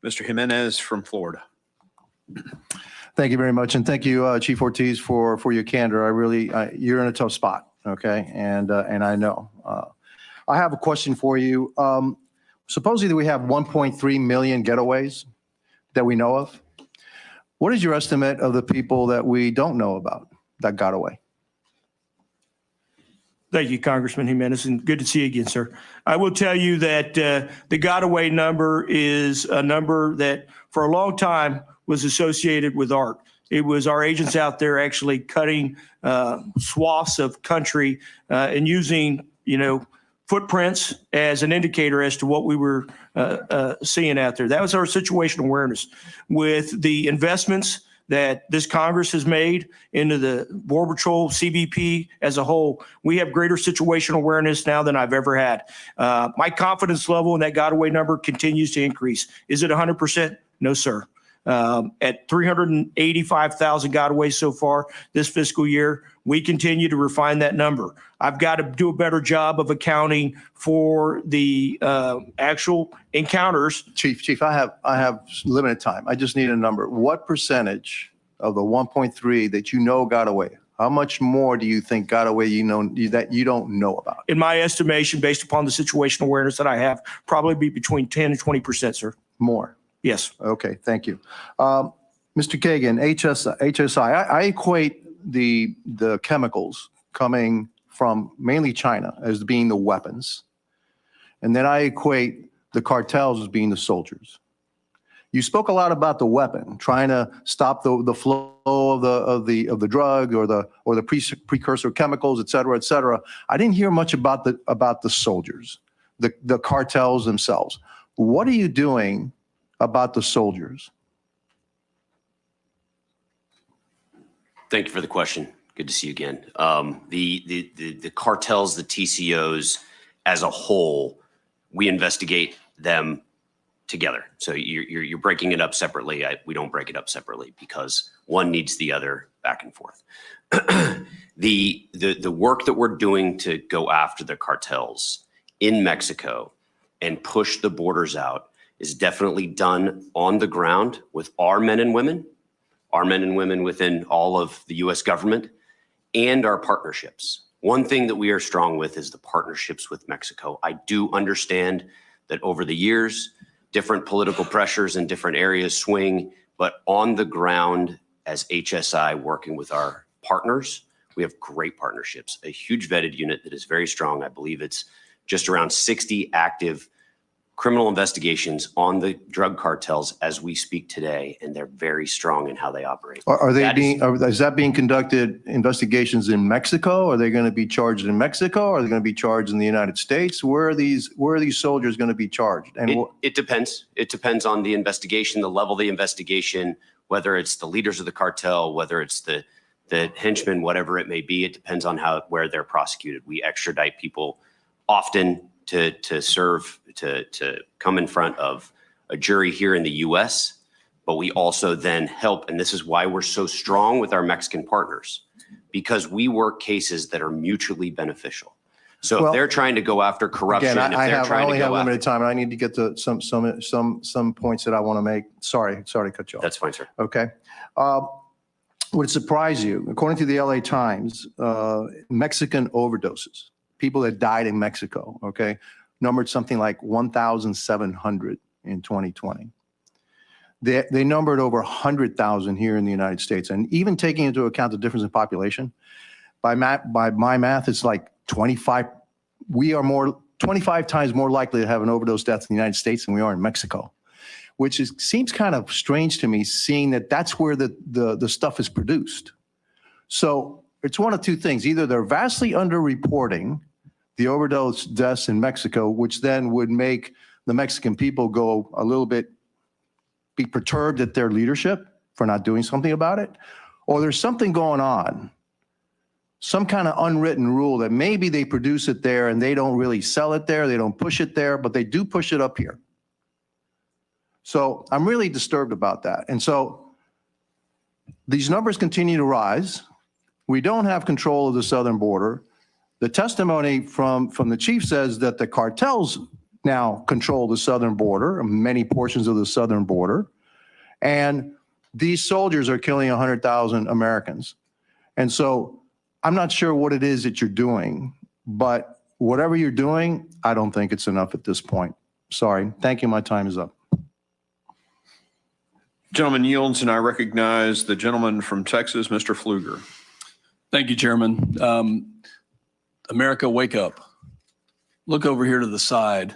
Mr. Jimenez from Florida. Thank you very much. And thank you, Chief Ortiz, for your candor. You're in a tough spot. Okay. And I know. I have a question for you. Supposedly we have 1.3 million getaways that we know of. What is your estimate of the people that we don't know about that got away? Thank you, Congressman Jimenez, and good to see you again, sir. I will tell you that the got away number is a number that for a long time was associated with art. It was our agents out there actually cutting swaths of country and using, footprints as an indicator as to what we were seeing out there. That was our situational awareness. With the investments that this Congress has made into the Border Patrol, CBP as a whole, we have greater situational awareness now than I've ever had. My confidence level in that got away number continues to increase. Is it 100%? No, sir. At 385,000 got away so far this fiscal year, we continue to refine that number. I've got to do a better job of accounting for the actual encounters. Chief, I have limited time. I just need a number. What percentage of the 1.3 that got away? How much more do you think got away that you don't know about? In my estimation, based upon the situational awareness that I have, probably be between 10 and 20%, sir. More? Yes. Okay, thank you. Mr. Cagen, HSI, I equate the chemicals coming from mainly China as being the weapons. And then I equate the cartels as being the soldiers. You spoke a lot about the weapon, trying to stop the flow of the drug or the precursor chemicals, et cetera, et cetera. I didn't hear much about the soldiers, the cartels themselves. What are you doing about the soldiers? Thank you for the question. Good to see you again. The cartels, the TCOs as a whole, we investigate them together. So you're breaking it up separately. We don't break it up separately because one needs the other back and forth. The work that we're doing to go after the cartels in Mexico and push the borders out is definitely done on the ground with our men and women within all of the U.S. government, and our partnerships. One thing that we are strong with is the partnerships with Mexico. I do understand that over the years, different political pressures in different areas swing, but on the ground as HSI working with our partners, we have great partnerships, a huge vetted unit that is very strong. I believe it's just around 60 active criminal investigations on the drug cartels as we speak today, and they're very strong in how they operate. Are they That is- being, is that being conducted investigations in Mexico? Are they going to be charged in Mexico? Are they going to be charged in the United States? Where are these soldiers going to be charged? And It depends. It depends on the investigation, the level of the investigation, whether it's the leaders of the cartel, whether it's the henchmen, whatever it may be. It depends on where they're prosecuted. We extradite people often to serve, to come in front of a jury here in the U.S., but we also then help, and this is why we're so strong with our Mexican partners, because we work cases that are mutually beneficial. So Well, if they're trying to go after corruption, again, if I they're have, I trying only to have go limited after, time, and I need to get to some points that I want to make. Sorry to cut you off. that's fine, sir. Okay. Would it surprise you? According to the LA Times, Mexican overdoses, people that died in Mexico, okay, numbered something like 1,700 in 2020. They numbered over 100,000 here in the United States. And even taking into account the difference in population, by my math, it's like 25. We are 25 times more likely to have an overdose death in the United States than we are in Mexico, which seems kind of strange to me, seeing that that's where the stuff is produced. So it's one of two things. Either they're vastly underreporting the overdose deaths in Mexico, which then would make the Mexican people go a little bit, be perturbed at their leadership for not doing something about it, or there's something going on, some kind of unwritten rule that maybe they produce it there and they don't really sell it there, they don't push it there, but they do push it up here. So I'm really disturbed about that. And so these numbers continue to rise. We don't have control of the southern border. The testimony from the chief says that the cartels now control the southern border, many portions of the southern border, and these soldiers are killing 100,000 Americans. And so I'm not sure what it is that you're doing, but whatever you're doing, I don't think it's enough at this point. Sorry. Thank you. My time is up. Gentleman yields, and I recognize the gentleman from Texas, Mr. Pfluger. Thank you, Chairman. America, wake up. Look over here to the side,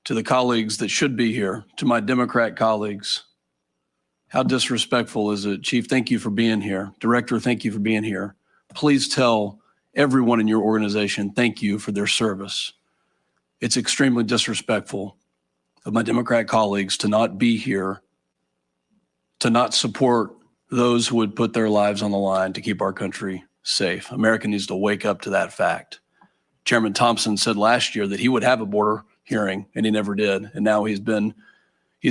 to the colleagues that should be here, to my Democrat colleagues. How disrespectful is it? Chief, thank you for being here. Director, thank you for being here. Please tell everyone in your organization, thank you for their service. It's extremely disrespectful of my Democrat colleagues to not be here, to not support those who would put their lives on the line to keep our country safe. America needs to wake up to that fact. Chairman Thompson said last year that he would have a border hearing, and he never did. And now he's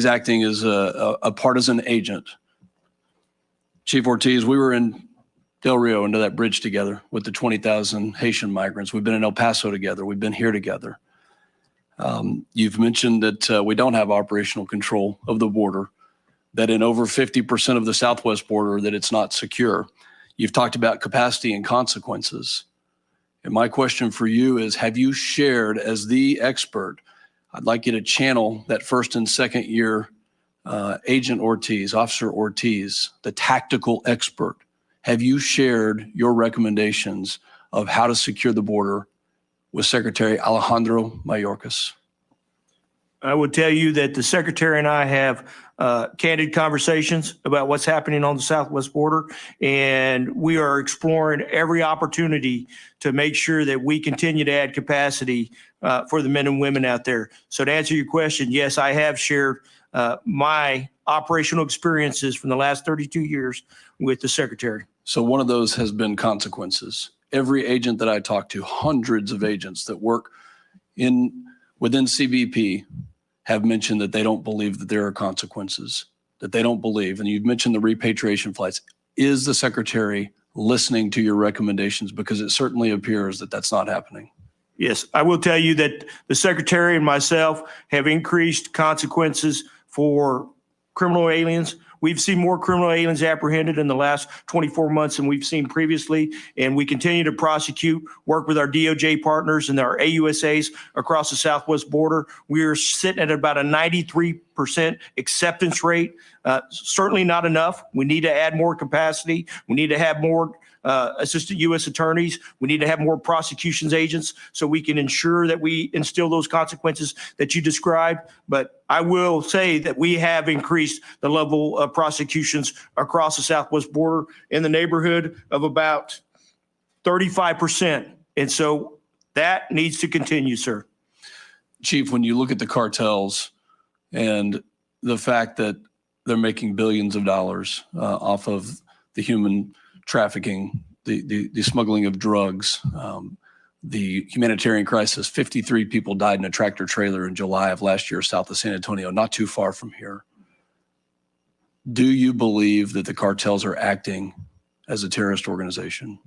acting as a partisan agent. Chief Ortiz, we were in Del Rio under that bridge together with the 20,000 Haitian migrants. We've been in El Paso together. We've been here together. You've mentioned that we don't have operational control of the border, that in over 50% of the southwest border that it's not secure. You've talked about capacity and consequences. And my question for you is, have you shared as the expert, I'd like you to channel that first and second year Agent Ortiz, Officer Ortiz, the tactical expert. Have you shared your recommendations of how to secure the border with Secretary Alejandro Mayorkas? I would tell you that the secretary and I have candid conversations about what's happening on the southwest border, and we are exploring every opportunity to make sure that we continue to add capacity for the men and women out there. So to answer your question, yes, I have shared my operational experiences from the last 32 years with the secretary. So one of those has been consequences. Every agent that I talk to, hundreds of agents that work within CBP, have mentioned that they don't believe that there are consequences, that they don't believe. And you've mentioned the repatriation flights. Is the secretary listening to your recommendations? Because it certainly appears that that's not happening. Yes, I will tell you that the secretary and myself have increased consequences for criminal aliens. We've seen more criminal aliens apprehended in the last 24 months than we've seen previously, and we continue to prosecute, work with our DOJ partners and our AUSAs across the southwest border. We are sitting at about a 93% acceptance rate. Certainly not enough. We need to add more capacity. We need to have more assistant U.S. attorneys. We need to have more prosecutions agents so we can ensure that we instill those consequences that you described. But I will say that we have increased the level of prosecutions across the southwest border in the neighborhood of about 35%. And so that needs to continue, sir. Chief, when you look at the cartels and the fact that they're making billions of dollars off of the human trafficking, the smuggling of drugs, the humanitarian crisis. 53 people died in a tractor trailer in July of last year south of San Antonio, not too far from here. Do you believe that the cartels are acting as a terrorist organization?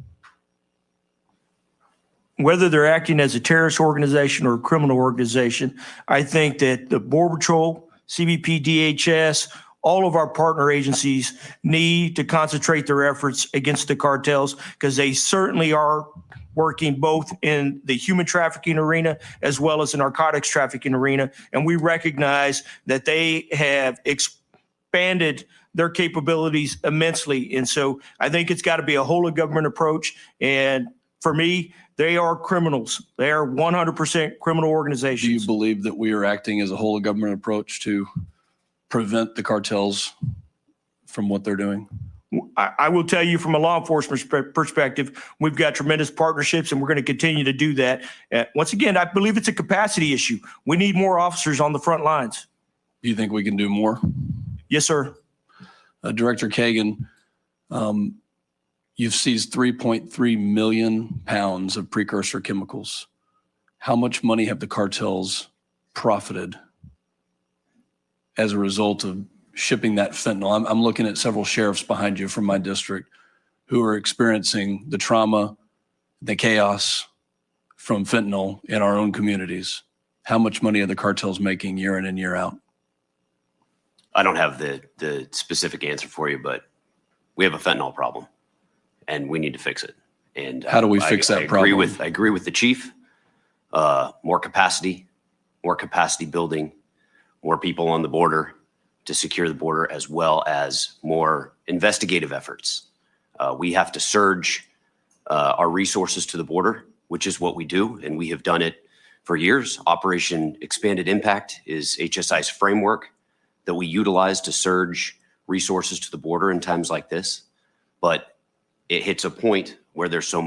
Whether they're acting as a terrorist organization or a criminal organization, I think that the Border Patrol, CBP, DHS, all of our partner agencies need to concentrate their efforts against the cartels because they certainly are working both in the human trafficking arena as well as the narcotics trafficking arena. And we recognize that they have expanded their capabilities immensely. And so I think it's got to be a whole of government approach. And for me, they are criminals. They are 100% criminal organizations. Do you believe that we are acting as a whole of government approach to prevent the cartels from what they're doing? I will tell you from a law enforcement perspective, we've got tremendous partnerships and we're going to continue to do that. Once again, I believe it's a capacity issue. We need more officers on the front lines. Do you think we can do more? Yes, sir. Director Cagen, you've seized 3.3 million pounds of precursor chemicals. How much money have the cartels profited as a result of shipping that fentanyl? I'm looking at several sheriffs behind you from my district who are experiencing the trauma, the chaos from fentanyl in our own communities. How much money are the cartels making year in and year out? I don't have the specific answer for you, but we have a fentanyl problem and we need to fix it. And how do we fix that problem? I agree with the chief. More capacity building, more people on the border to secure the border, as well as more investigative efforts. We have to surge our resources to the border, which is what we do, and we have done it for years. Operation Expanded Impact is HSI's framework that we utilize to surge resources to the border in times like this. But it hits a point where there's so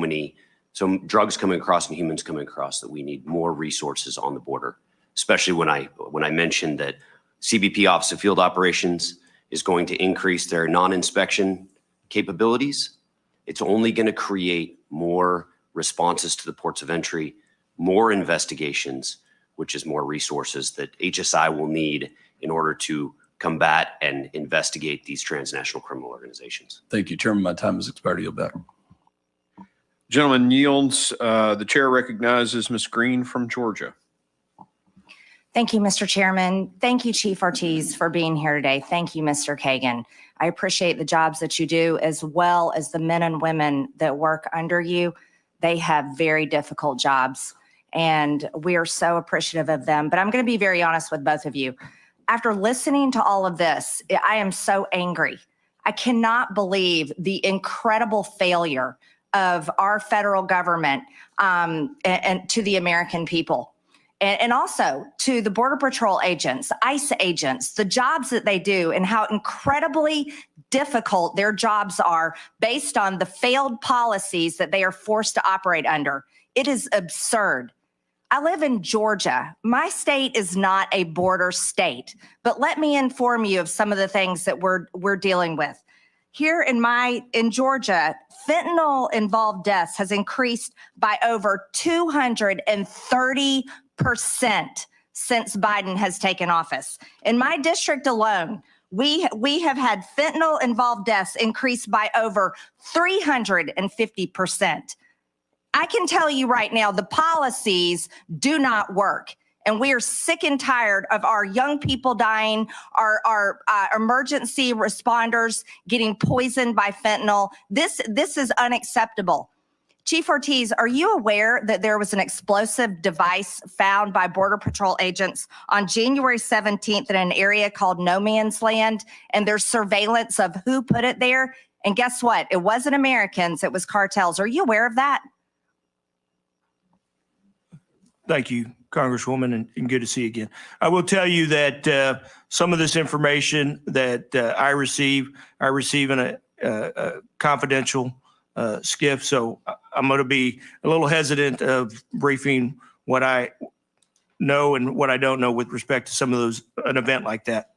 drugs coming across and humans coming across that we need more resources on the border, especially when I mentioned that CBP Office of Field Operations is going to increase their non-inspection capabilities. It's only going to create more responses to the ports of entry, more investigations, which is more resources that HSI will need in order to combat and investigate these transnational criminal organizations. Thank you, Chairman. My time has expired. You'll back. Gentleman yields. The chair recognizes Ms. Green from Georgia. Thank you, Mr. Chairman. Thank you, Chief Ortiz, for being here today. Thank you, Mr. Cagen. I appreciate the jobs that you do, as well as the men and women that work under you. They have very difficult jobs, and we are so appreciative of them. But I'm going to be very honest with both of you. After listening to all of this, I am so angry. I cannot believe the incredible failure of our federal government and to the American people. And also to the Border Patrol agents, ICE agents, the jobs that they do and how incredibly difficult their jobs are based on the failed policies that they are forced to operate under. It is absurd. I live in Georgia. My state is not a border state, but let me inform you of some of the things that we're dealing with. Here in Georgia, fentanyl-involved deaths has increased by over 230% since Biden has taken office. In my district alone, we have had fentanyl-involved deaths increase by over 350%. I can tell you right now, the policies do not work. And we are sick and tired of our young people dying, our emergency responders getting poisoned by fentanyl. This is unacceptable. Chief Ortiz, are you aware that there was an explosive device found by Border Patrol agents on January 17th in an area called No Man's Land, and there's surveillance of who put it there? And guess what? It wasn't Americans, it was cartels. Are you aware of that? Thank you, Congresswoman, and good to see you again. I will tell you that some of this information that I receive in a confidential skiff, so I'm going to be a little hesitant of briefing what I know and what I don't know with respect to some of those, an event like that.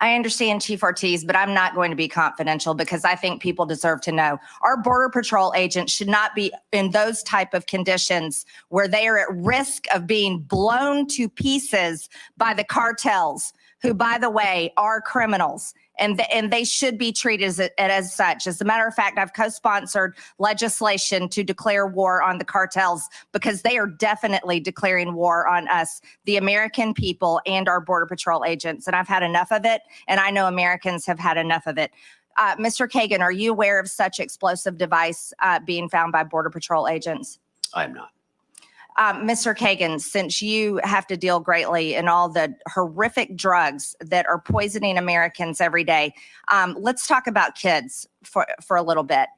I understand, Chief Ortiz, but I'm not going to be confidential because I think people deserve to know. Our Border Patrol agents should not be in those type of conditions where they are at risk of being blown to pieces by the cartels, who, by the way, are criminals. And they should be treated as such. As a matter of fact, I've co-sponsored legislation to declare war on the cartels because they are definitely declaring war on us, the American people, and our Border Patrol agents. And I've had enough of it, and I know Americans have had enough of it. Mr. Cagen, are you aware of such explosive device being found by Border Patrol agents? I am not. Mr. Cagen, since you have to deal greatly in all the horrific drugs that are poisoning Americans every day, let's talk about kids for a little bit.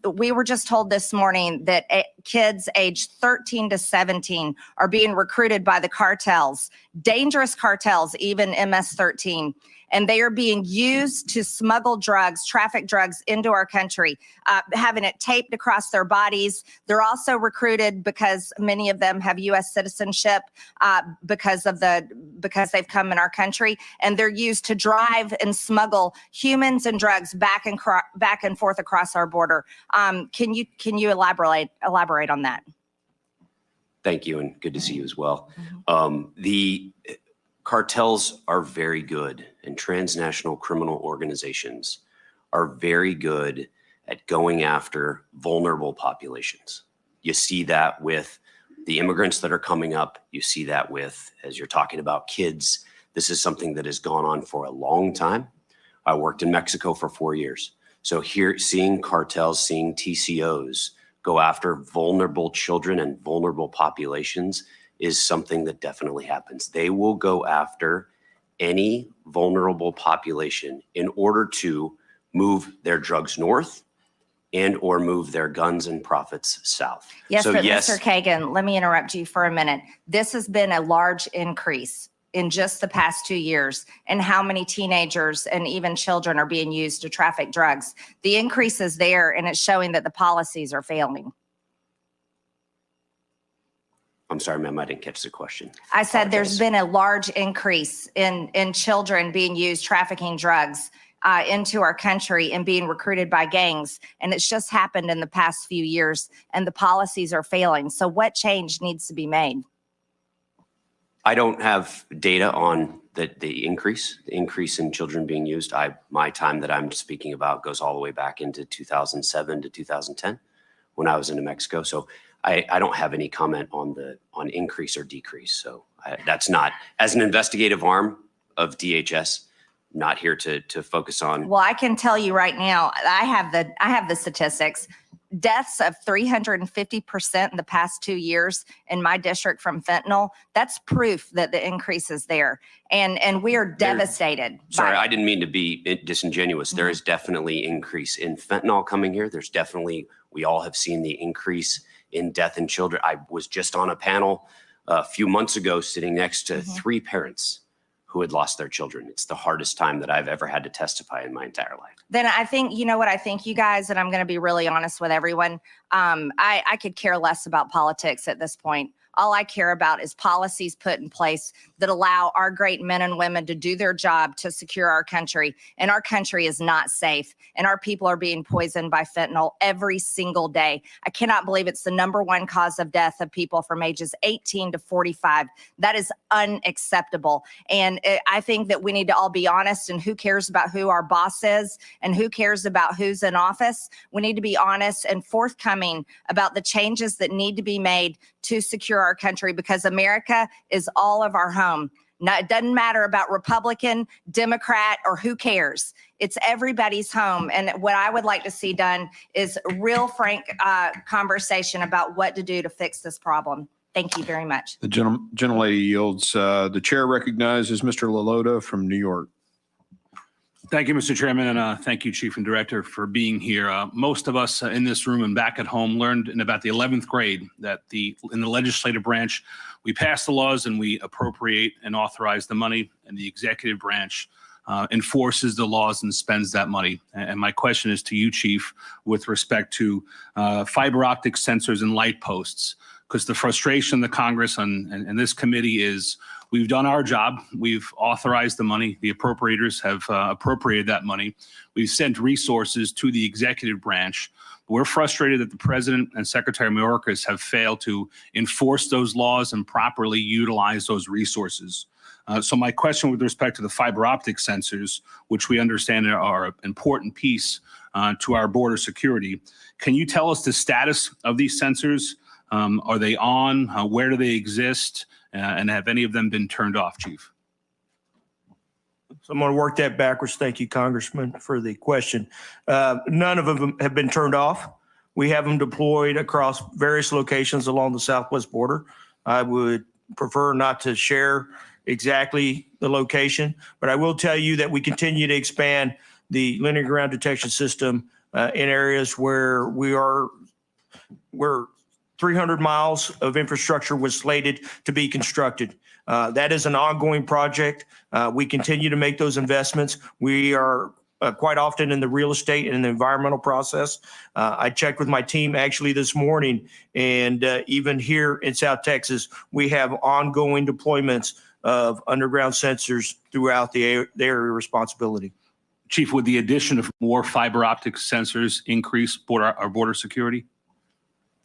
We were just told this morning that kids aged 13 to 17 are being recruited by the cartels, dangerous cartels, even MS-13. And they are being used to smuggle drugs, traffic drugs into our country, having it taped across their bodies. They're also recruited because many of them have U.S. citizenship because they've come in our country, and they're used to drive and smuggle humans and drugs back and forth across our border. Can you elaborate on that? Thank you, and good to see you as well. The cartels are very good, and transnational criminal organizations are very good at going after vulnerable populations. You see that with the immigrants that are coming up. You see that with, as you're talking about, kids. This is something that has gone on for a long time. I worked in Mexico for 4 years. So here, seeing cartels, seeing TCOs go after vulnerable children and vulnerable populations is something that definitely happens. They will go after any vulnerable population in order to move their drugs north and or move their guns and profits south. Yes, so, but yes, Mr. Cagen, let me interrupt you for a minute. This has been a large increase in just the past 2 years and how many teenagers and even children are being used to traffic drugs. The increase is there, and it's showing that the policies are failing. I'm sorry, ma'am, I didn't catch the question. I said there's Apologize. been a large increase in children being used trafficking drugs into our country and being recruited by gangs. And it's just happened in the past few years, and the policies are failing. So what change needs to be made? I don't have data on the increase in children being used. My time that I'm speaking about goes all the way back into 2007 to 2010 when I was in New Mexico. So I don't have any comment on increase or decrease. So that's not, as an investigative arm of DHS, not here to focus on. Well, I can tell you right now, I have the statistics. Deaths of 350% in the past 2 years in my district from fentanyl. That's proof that the increase is there. And we are devastated. Sorry, I didn't mean to be disingenuous. There is definitely increase in fentanyl coming here. There's definitely, we all have seen the increase in death in children. I was just on a panel a few months ago sitting next to 3 parents who had lost their children. It's the hardest time that I've ever had to testify in my entire life. Then I think, you know what, I think you guys, and I'm going to be really honest with everyone, I could care less about politics at this point. All I care about is policies put in place that allow our great men and women to do their job to secure our country. And our country is not safe. And our people are being poisoned by fentanyl every single day. I cannot believe it's the #1 cause of death of people from ages 18 to 45. That is unacceptable. And I think that we need to all be honest, and who cares about who our boss is and who cares about who's in office? We need to be honest and forthcoming about the changes that need to be made to secure our country, because America is all of our home. No, it doesn't matter about Republican, Democrat, or who cares. It's everybody's home. And what I would like to see done is real frank conversation about what to do to fix this problem. Thank you very much. The gentlelady yields. The chair recognizes Mr. Lalota from New York. Thank you, Mr. Chairman, and thank you, Chief and Director, for being here. Most of us in this room and back at home learned in about the 11th grade that in the legislative branch, we pass the laws and we appropriate and authorize the money, and the executive branch enforces the laws and spends that money. And my question is to you, Chief, with respect to fiber optic sensors and light posts, because the frustration the Congress and this committee is, we've done our job. We've authorized the money. The appropriators have appropriated that money. We've sent resources to the executive branch. We're frustrated that the President and Secretary Mayorkas have failed to enforce those laws and properly utilize those resources. So my question with respect to the fiber optic sensors, which we understand are an important piece to our border security, can you tell us the status of these sensors? Are they on? Where do they exist? And have any of them been turned off, Chief? So I'm going to work that backwards. Thank you, Congressman, for the question. None of them have been turned off. We have them deployed across various locations along the southwest border. I would prefer not to share exactly the location, but I will tell you that we continue to expand the linear ground detection system in areas where we're 300 miles of infrastructure was slated to be constructed. That is an ongoing project. We continue to make those investments. We are quite often in the real estate and the environmental process. I checked with my team actually this morning, and even here in South Texas, we have ongoing deployments of underground sensors throughout the area of responsibility. Chief, would the addition of more fiber optic sensors increase our border security?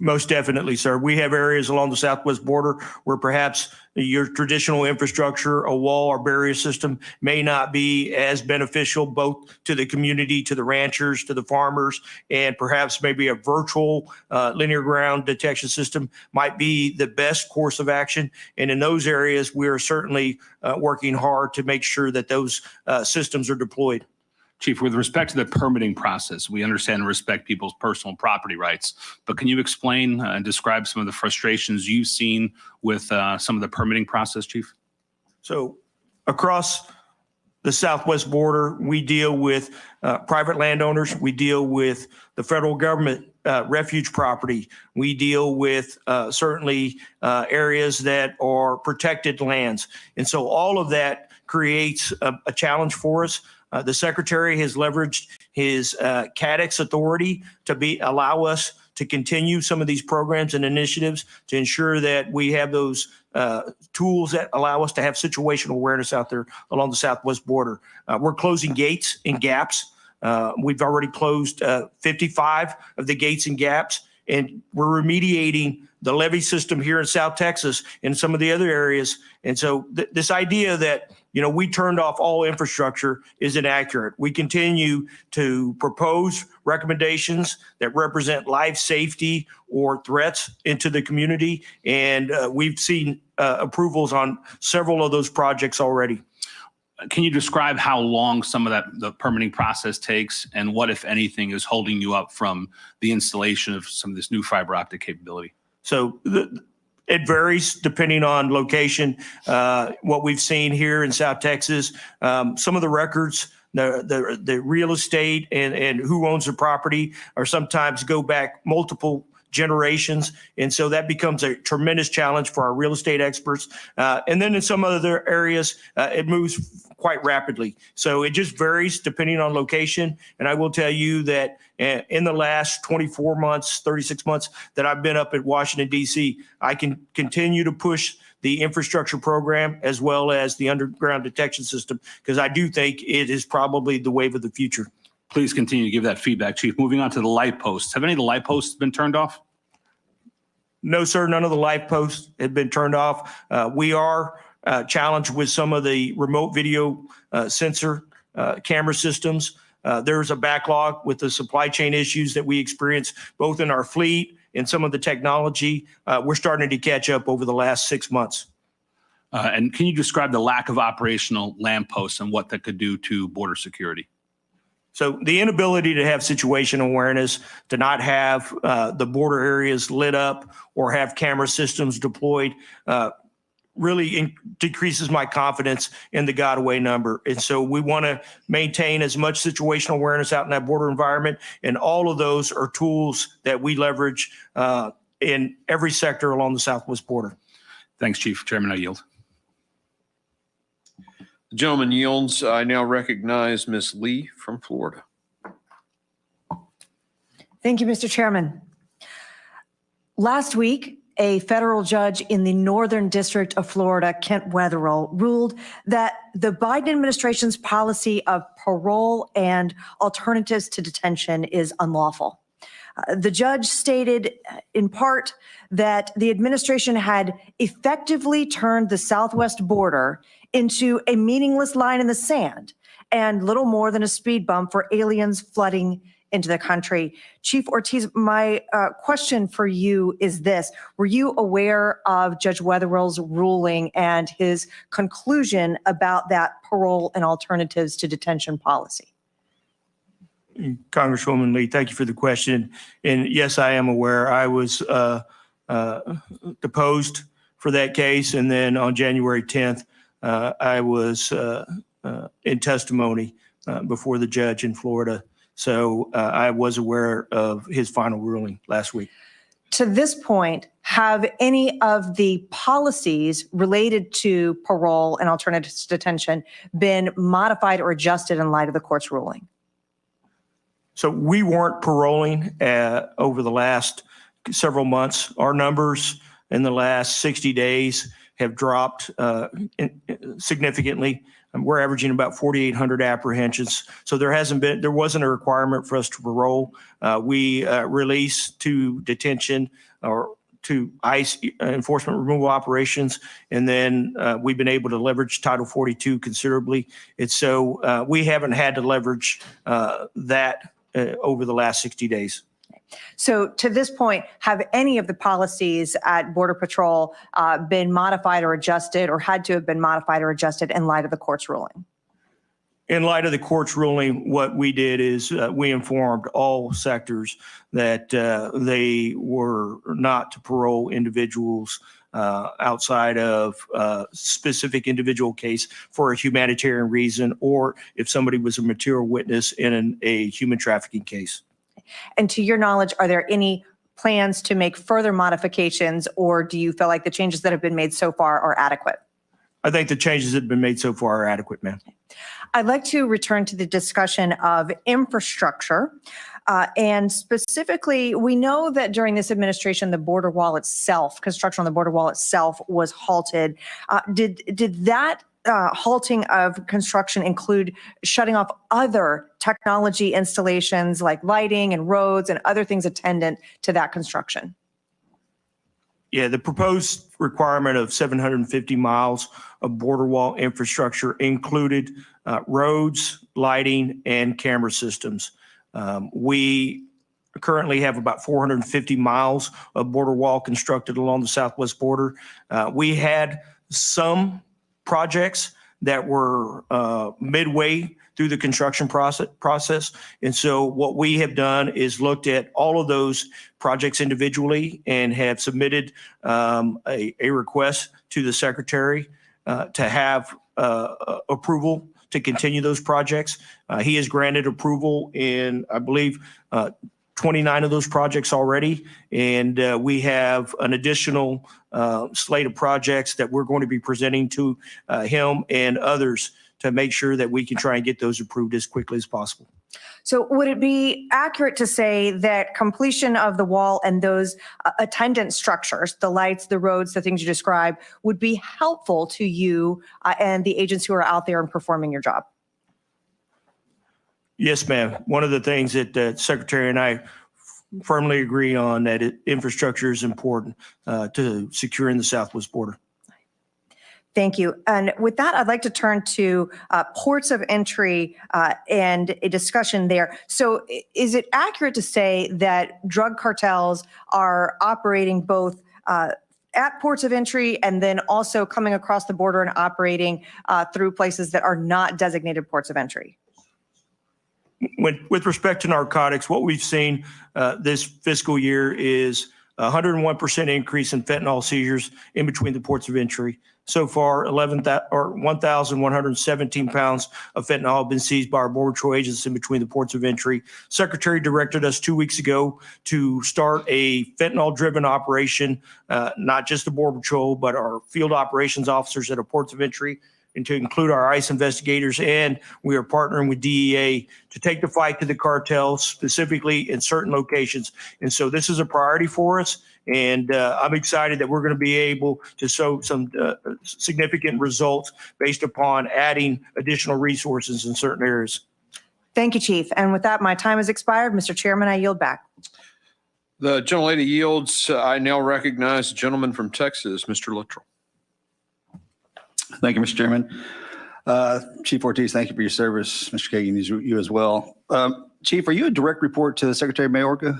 Most definitely, sir. We have areas along the southwest border where perhaps your traditional infrastructure, a wall or barrier system, may not be as beneficial both to the community, to the ranchers, to the farmers, and perhaps maybe a virtual linear ground detection system might be the best course of action. And in those areas, we are certainly working hard to make sure that those systems are deployed. Chief, with respect to the permitting process, we understand and respect people's personal property rights, but can you explain and describe some of the frustrations you've seen with some of the permitting process, Chief? So across the southwest border, we deal with private landowners. We deal with the federal government refuge property. We deal with certainly areas that are protected lands. And so all of that creates a challenge for us. The Secretary has leveraged his CADEX authority to allow us to continue some of these programs and initiatives to ensure that we have those tools that allow us to have situational awareness out there along the southwest border. We're closing gates and gaps. We've already closed 55 of the gates and gaps, and we're remediating the levee system here in South Texas and some of the other areas. And so this idea that, you know, we turned off all infrastructure is inaccurate. We continue to propose recommendations that represent life safety or threats into the community. And we've seen approvals on several of those projects already. Can you describe how long some of the permitting process takes, and what, if anything, is holding you up from the installation of some of this new fiber optic capability? So it varies depending on location. What we've seen here in South Texas, some of the records, the real estate and who owns the property are sometimes go back multiple generations. And so that becomes a tremendous challenge for our real estate experts. And then in some other areas, it moves quite rapidly. So it just varies depending on location. And I will tell you that in the last 24 months, 36 months that I've been up at Washington, D.C., I can continue to push the infrastructure program as well as the underground detection system, because I do think it is probably the wave of the future. Please continue to give that feedback, Chief. Moving on to the light posts. Have any of the light posts been turned off? No, sir. None of the light posts have been turned off. We are challenged with some of the remote video sensor camera systems. There's a backlog with the supply chain issues that we experience both in our fleet in some of the technology, we're starting to catch up over the last 6 months. And can you describe the lack of operational lampposts and what that could do to border security? So the inability to have situation awareness, to not have the border areas lit up or have camera systems deployed, really decreases my confidence in the got away number. And so we want to maintain as much situational awareness out in that border environment. And all of those are tools that we leverage in every sector along the southwest border. Thanks, Chief. Chairman, I yield. The gentleman yields. I now recognize Ms. Lee from Florida. Thank you, Mr. Chairman. Last week, a federal judge in the Northern District of Florida, Kent Wetherill, ruled that the Biden administration's policy of parole and alternatives to detention is unlawful. The judge stated in part that the administration had effectively turned the southwest border into a meaningless line in the sand and little more than a speed bump for aliens flooding into the country. Chief Ortiz, my question for you is this. Were you aware of Judge Wetherill's ruling and his conclusion about that parole and alternatives to detention policy? Congresswoman Lee, thank you for the question. And yes, I am aware. I was deposed for that case. And then on January 10th, I was in testimony before the judge in Florida. So I was aware of his final ruling last week. To this point, have any of the policies related to parole and alternatives to detention been modified or adjusted in light of the court's ruling? So we weren't paroling over the last several months. Our numbers in the last 60 days have dropped significantly. We're averaging about 4,800 apprehensions. So there wasn't a requirement for us to parole. We release to detention or to ICE enforcement removal operations. And then we've been able to leverage Title 42 considerably. And so we haven't had to leverage that over the last 60 days. So to this point, have any of the policies at Border Patrol been modified or adjusted or had to have been modified or adjusted in light of the court's ruling? In light of the court's ruling, what we did is we informed all sectors that they were not to parole individuals outside of a specific individual case for a humanitarian reason, or if somebody was a material witness in a human trafficking case. And to your knowledge, are there any plans to make further modifications, or do you feel like the changes that have been made so far are adequate? I think the changes that have been made so far are adequate, ma'am. I'd like to return to the discussion of infrastructure. And specifically, we know that during this administration, the border wall itself, construction on the border wall itself was halted. Did that halting of construction include shutting off other technology installations like lighting and roads and other things attendant to that construction? Yeah, the proposed requirement of 750 miles of border wall infrastructure included roads, lighting, and camera systems. We currently have about 450 miles of border wall constructed along the southwest border. We had some projects that were midway through the construction process. And so what we have done is looked at all of those projects individually and have submitted a request to the secretary to have approval to continue those projects. He has granted approval in, I believe, 29 of those projects already. And we have an additional slate of projects that we're going to be presenting to him and others to make sure that we can try and get those approved as quickly as possible. So would it be accurate to say that completion of the wall and those attendant structures, the lights, the roads, the things you described, would be helpful to you and the agents who are out there and performing your job? Yes, ma'am. One of the things that the Secretary and I firmly agree on, that infrastructure is important to securing the southwest border. Thank you. And with that, I'd like to turn to ports of entry and a discussion there. So is it accurate to say that drug cartels are operating both at ports of entry and then also coming across the border and operating through places that are not designated ports of entry? With respect to narcotics, what we've seen this fiscal year is 101% increase in fentanyl seizures in between the ports of entry. So far, 1,117 pounds of fentanyl have been seized by our Border Patrol agents in between the ports of entry. Secretary directed us 2 weeks ago to start a fentanyl-driven operation, not just the Border Patrol, but our field operations officers at our ports of entry, and to include our ICE investigators. And we are partnering with DEA to take the fight to the cartels, specifically in certain locations. And so this is a priority for us. And I'm excited that we're going to be able to show some significant results based upon adding additional resources in certain areas. Thank you, Chief. And with that, my time has expired. Mr. Chairman, I yield back. The gentlelady yields. I now recognize the gentleman from Texas, Mr. Luttrell. Thank you, Mr. Chairman. Chief Ortiz, thank you for your service. Mr. Cagen, you as well. Chief, are you a direct report to Secretary Mayorkas?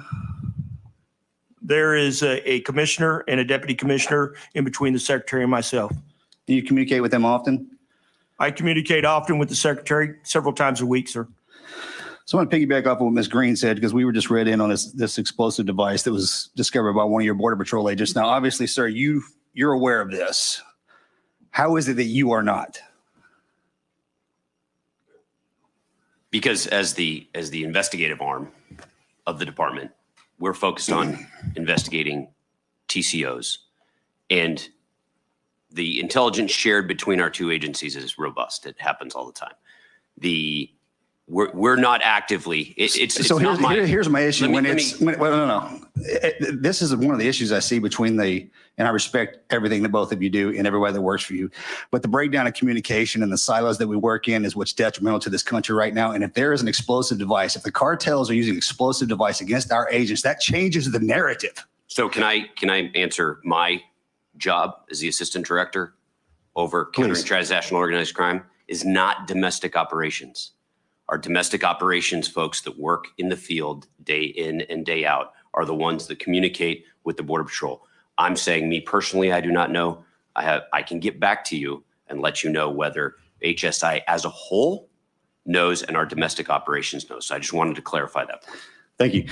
There is a commissioner and a deputy commissioner in between the secretary and myself. Do you communicate with them often? I communicate often with the secretary, several times a week, sir. So I want to piggyback off of what Ms. Green said, because we were just read in on this explosive device that was discovered by one of your Border Patrol agents. Now, obviously, sir, you're aware of this. How is it that you are not? Because as the investigative arm of the department, we're focused on investigating TCOs, and the intelligence shared between our two agencies is robust. It happens all the time. We're not actively. Here's my issue. This is one of the issues I see between and I respect everything that both of you do in every way that works for you. But the breakdown of communication and the silos that we work in is what's detrimental to this country right now. And if there is an explosive device, if the cartels are using explosive device against our agents, that changes the narrative. So can I answer my job as the assistant director over countering transnational organized crime is not domestic operations. Our domestic operations folks that work in the field day in and day out are the ones that communicate with the Border Patrol. I'm saying, me personally, I do not know. I can get back to you and let you know whether HSI as a whole knows and our domestic operations knows. So I just wanted to clarify that. Thank you.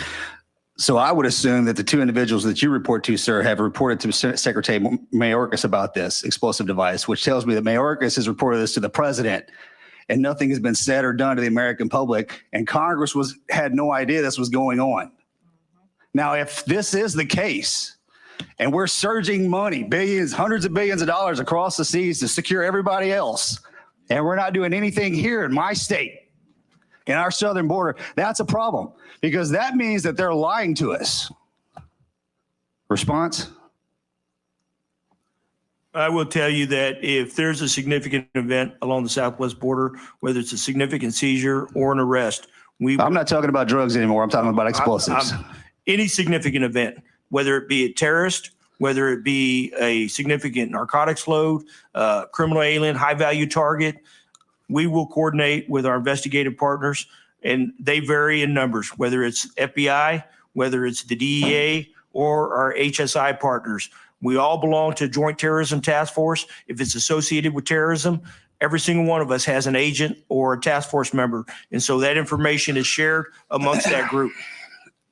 So I would assume that the two individuals that you report to, sir, have reported to Secretary Mayorkas about this explosive device, which tells me that Mayorkas has reported this to the president, and nothing has been said or done to the American public, and Congress had no idea this was going on. Now, if this is the case, and we're surging money, billions, hundreds of billions of dollars across the seas to secure everybody else, and we're not doing anything here in my state, in our southern border, that's a problem, because that means that they're lying to us. Response? I will tell you that if there's a significant event along the southwest border, whether it's a significant seizure or an arrest, I'm not talking about drugs anymore. I'm talking about explosives. Any significant event, whether it be a terrorist, whether it be a significant narcotics load, criminal alien, high value target, we will coordinate with our investigative partners, and they vary in numbers, whether it's FBI, whether it's the DEA, or our HSI partners. We all belong to Joint Terrorism Task Force. If it's associated with terrorism, every single one of us has an agent or a task force member. And so that information is shared amongst that group.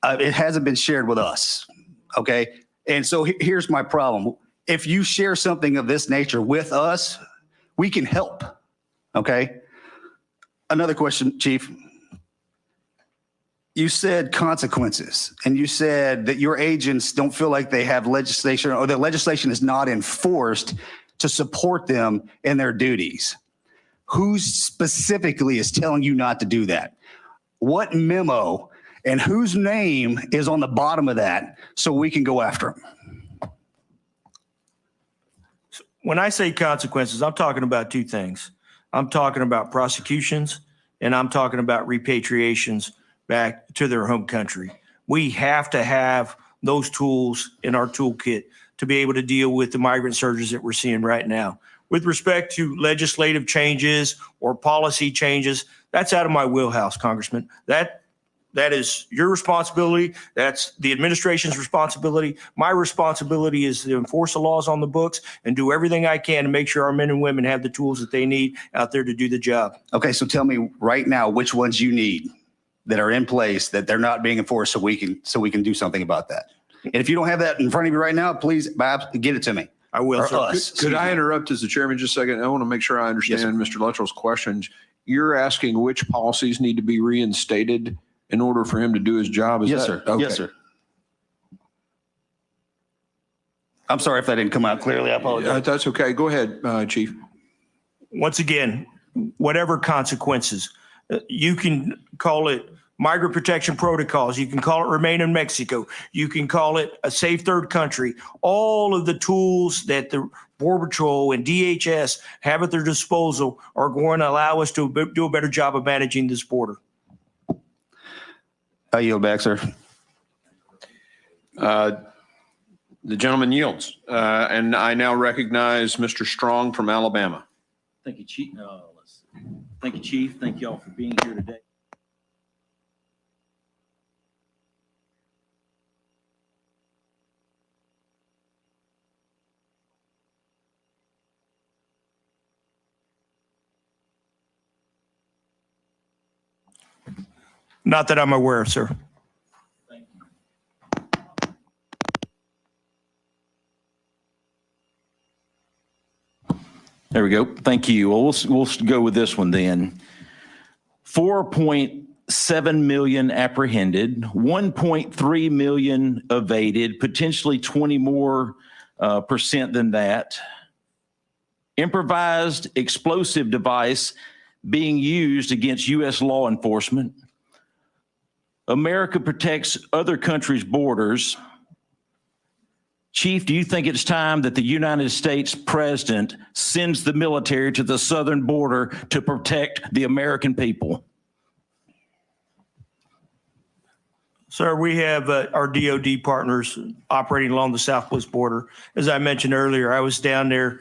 It hasn't been shared with us, okay? And so here's my problem. If you share something of this nature with us, we can help, okay? Another question, Chief. You said consequences, and you said that your agents don't feel like they have legislation, or the legislation is not enforced to support them in their duties. Who specifically is telling you not to do that? What memo and whose name is on the bottom of that so we can go after them? When I say consequences, I'm talking about two things. I'm talking about prosecutions, and I'm talking about repatriations back to their home country. We have to have those tools in our toolkit to be able to deal with the migrant surges that we're seeing right now. with respect to legislative changes or policy changes, that's out of my wheelhouse, Congressman. That is your responsibility. That's the administration's responsibility. My responsibility is to enforce the laws on the books and do everything I can to make sure our men and women have the tools that they need out there to do the job. Okay, so tell me right now which ones you need that are in place that they're not being enforced so we can do something about that. And if you don't have that in front of you right now, please, Bob, get it to me. I will, Or sir. us. Could I interrupt as the chairman just a second? I want to make sure I understand Mr. Luttrell's questions. You're asking which policies need to be reinstated in order for him to do his job? Is Yes, that- sir. Okay. Yes, sir. I'm sorry if that didn't come out clearly. I apologize. That's okay. Go ahead, Chief. Once again, whatever consequences, you can call it migrant protection protocols. You can call it remain in Mexico. You can call it a safe third country. All of the tools that the Border Patrol and DHS have at their disposal are going to allow us to do a better job of managing this border. I yield back, sir. The gentleman yields. And I now recognize Mr. Strong from Alabama. Thank you, Chief. Thank you, Chief. Thank you all for being here today. Not that I'm aware of, sir. There we go. Thank you. Well, we'll go with this one then. 4.7 million apprehended, 1.3 million evaded, potentially 20 more percent than that. Improvised explosive device being used against U.S. law enforcement. America protects other countries' borders. Chief, do you think it's time that the United States president sends the military to the southern border to protect the American people? Sir, we have our DOD partners operating along the southwest border. As I mentioned earlier, I was down there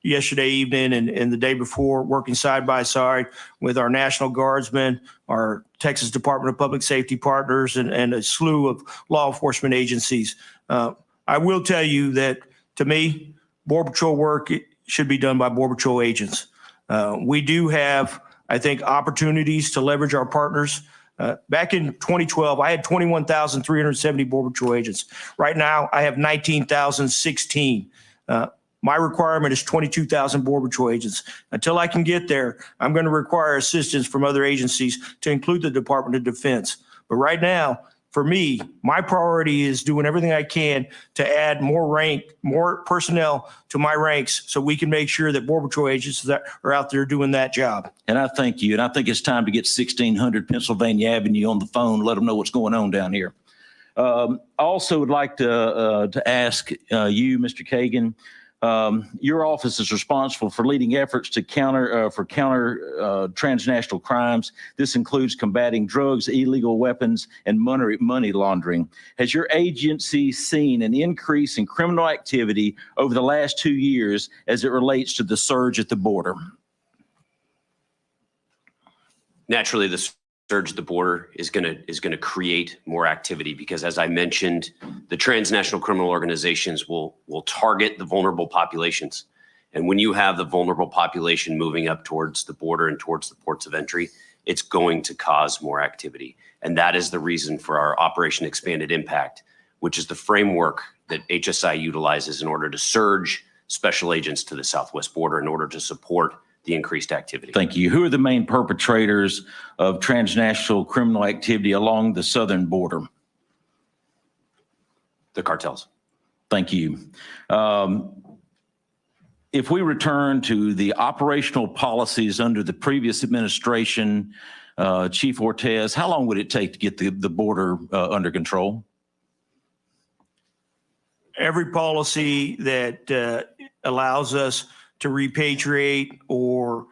yesterday evening and the day before, working side by side with our National Guardsmen, our Texas Department of Public Safety partners, and a slew of law enforcement agencies. I will tell you that, to me, Border Patrol work should be done by Border Patrol agents. We do have, I think, opportunities to leverage our partners. Back in 2012, I had 21,370 Border Patrol agents. Right now, I have 19,016. My requirement is 22,000 Border Patrol agents. Until I can get there, I'm going to require assistance from other agencies to include the Department of Defense. But right now, for me, my priority is doing everything I can to add more personnel to my ranks so we can make sure that Border Patrol agents that are out there doing that job. And I thank you. And I think it's time to get 1600 Pennsylvania Avenue on the phone, let them know what's going on down here. I also would like to ask you, Mr. Cagen, your office is responsible for leading efforts to counter transnational crimes. This includes combating drugs, illegal weapons, and money laundering. Has your agency seen an increase in criminal activity over the last 2 years as it relates to the surge at the border? Naturally, the surge at the border is going to create more activity because, as I mentioned, the transnational criminal organizations will target the vulnerable populations. And when you have the vulnerable population moving up towards the border and towards the ports of entry, it's going to cause more activity. And that is the reason for our Operation Expanded Impact, which is the framework that HSI utilizes in order to surge special agents to the southwest border in order to support the increased activity. Thank you. Who are the main perpetrators of transnational criminal activity along the southern border? The cartels. Thank you. If we return to the operational policies under the previous administration, Chief Ortiz, how long would it take to get the border under control? Every policy that allows us to repatriate or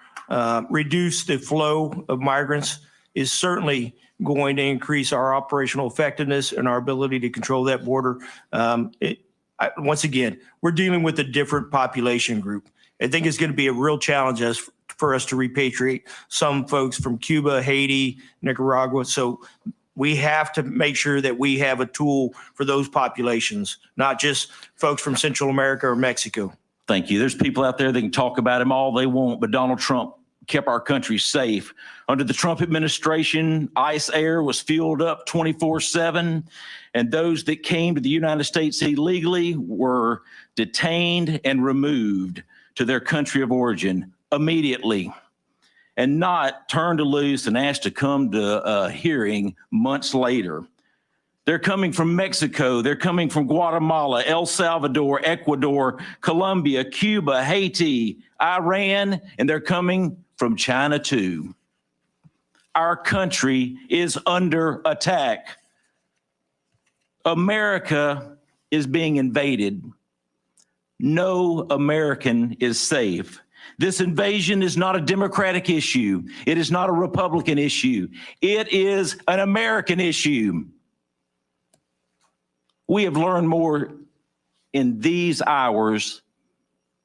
reduce the flow of migrants is certainly going to increase our operational effectiveness and our ability to control that border. Once again, we're dealing with a different population group. I think it's going to be a real challenge for us to repatriate some folks from Cuba, Haiti, Nicaragua. So we have to make sure that we have a tool for those populations, not just folks from Central America or Mexico. Thank you. There's people out there that can talk about him all they want, but Donald Trump kept our country safe. Under the Trump administration, ICE air was fueled up 24/7, and those that came to the United States illegally were detained and removed to their country of origin immediately, and not turned loose and asked to come to a hearing months later. They're coming from Mexico. They're coming from Guatemala, El Salvador, Ecuador, Colombia, Cuba, Haiti, Iran, and they're coming from China too. Our country is under attack. America is being invaded. No American is safe. This invasion is not a Democratic issue. It is not a Republican issue. It is an American issue. We have learned more in these hours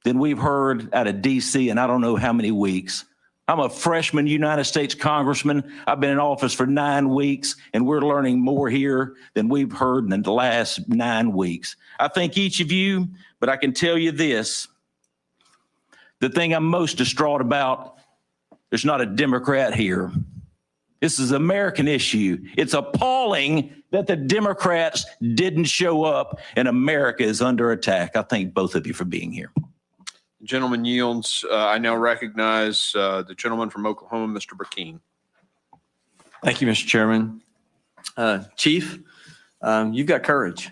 than we've heard out of D.C. in I don't know how many weeks. I'm a freshman United States congressman. I've been in office for 9 weeks, and we're learning more here than we've heard in the last 9 weeks. I thank each of you, but I can tell you this. The thing I'm most distraught about, there's not a Democrat here. This is an American issue. It's appalling that the Democrats didn't show up and America is under attack. I thank both of you for being here. Gentleman yields. I now recognize the gentleman from Oklahoma, Mr. Burkeen. Thank you, Mr. Chairman. Chief, you've got courage.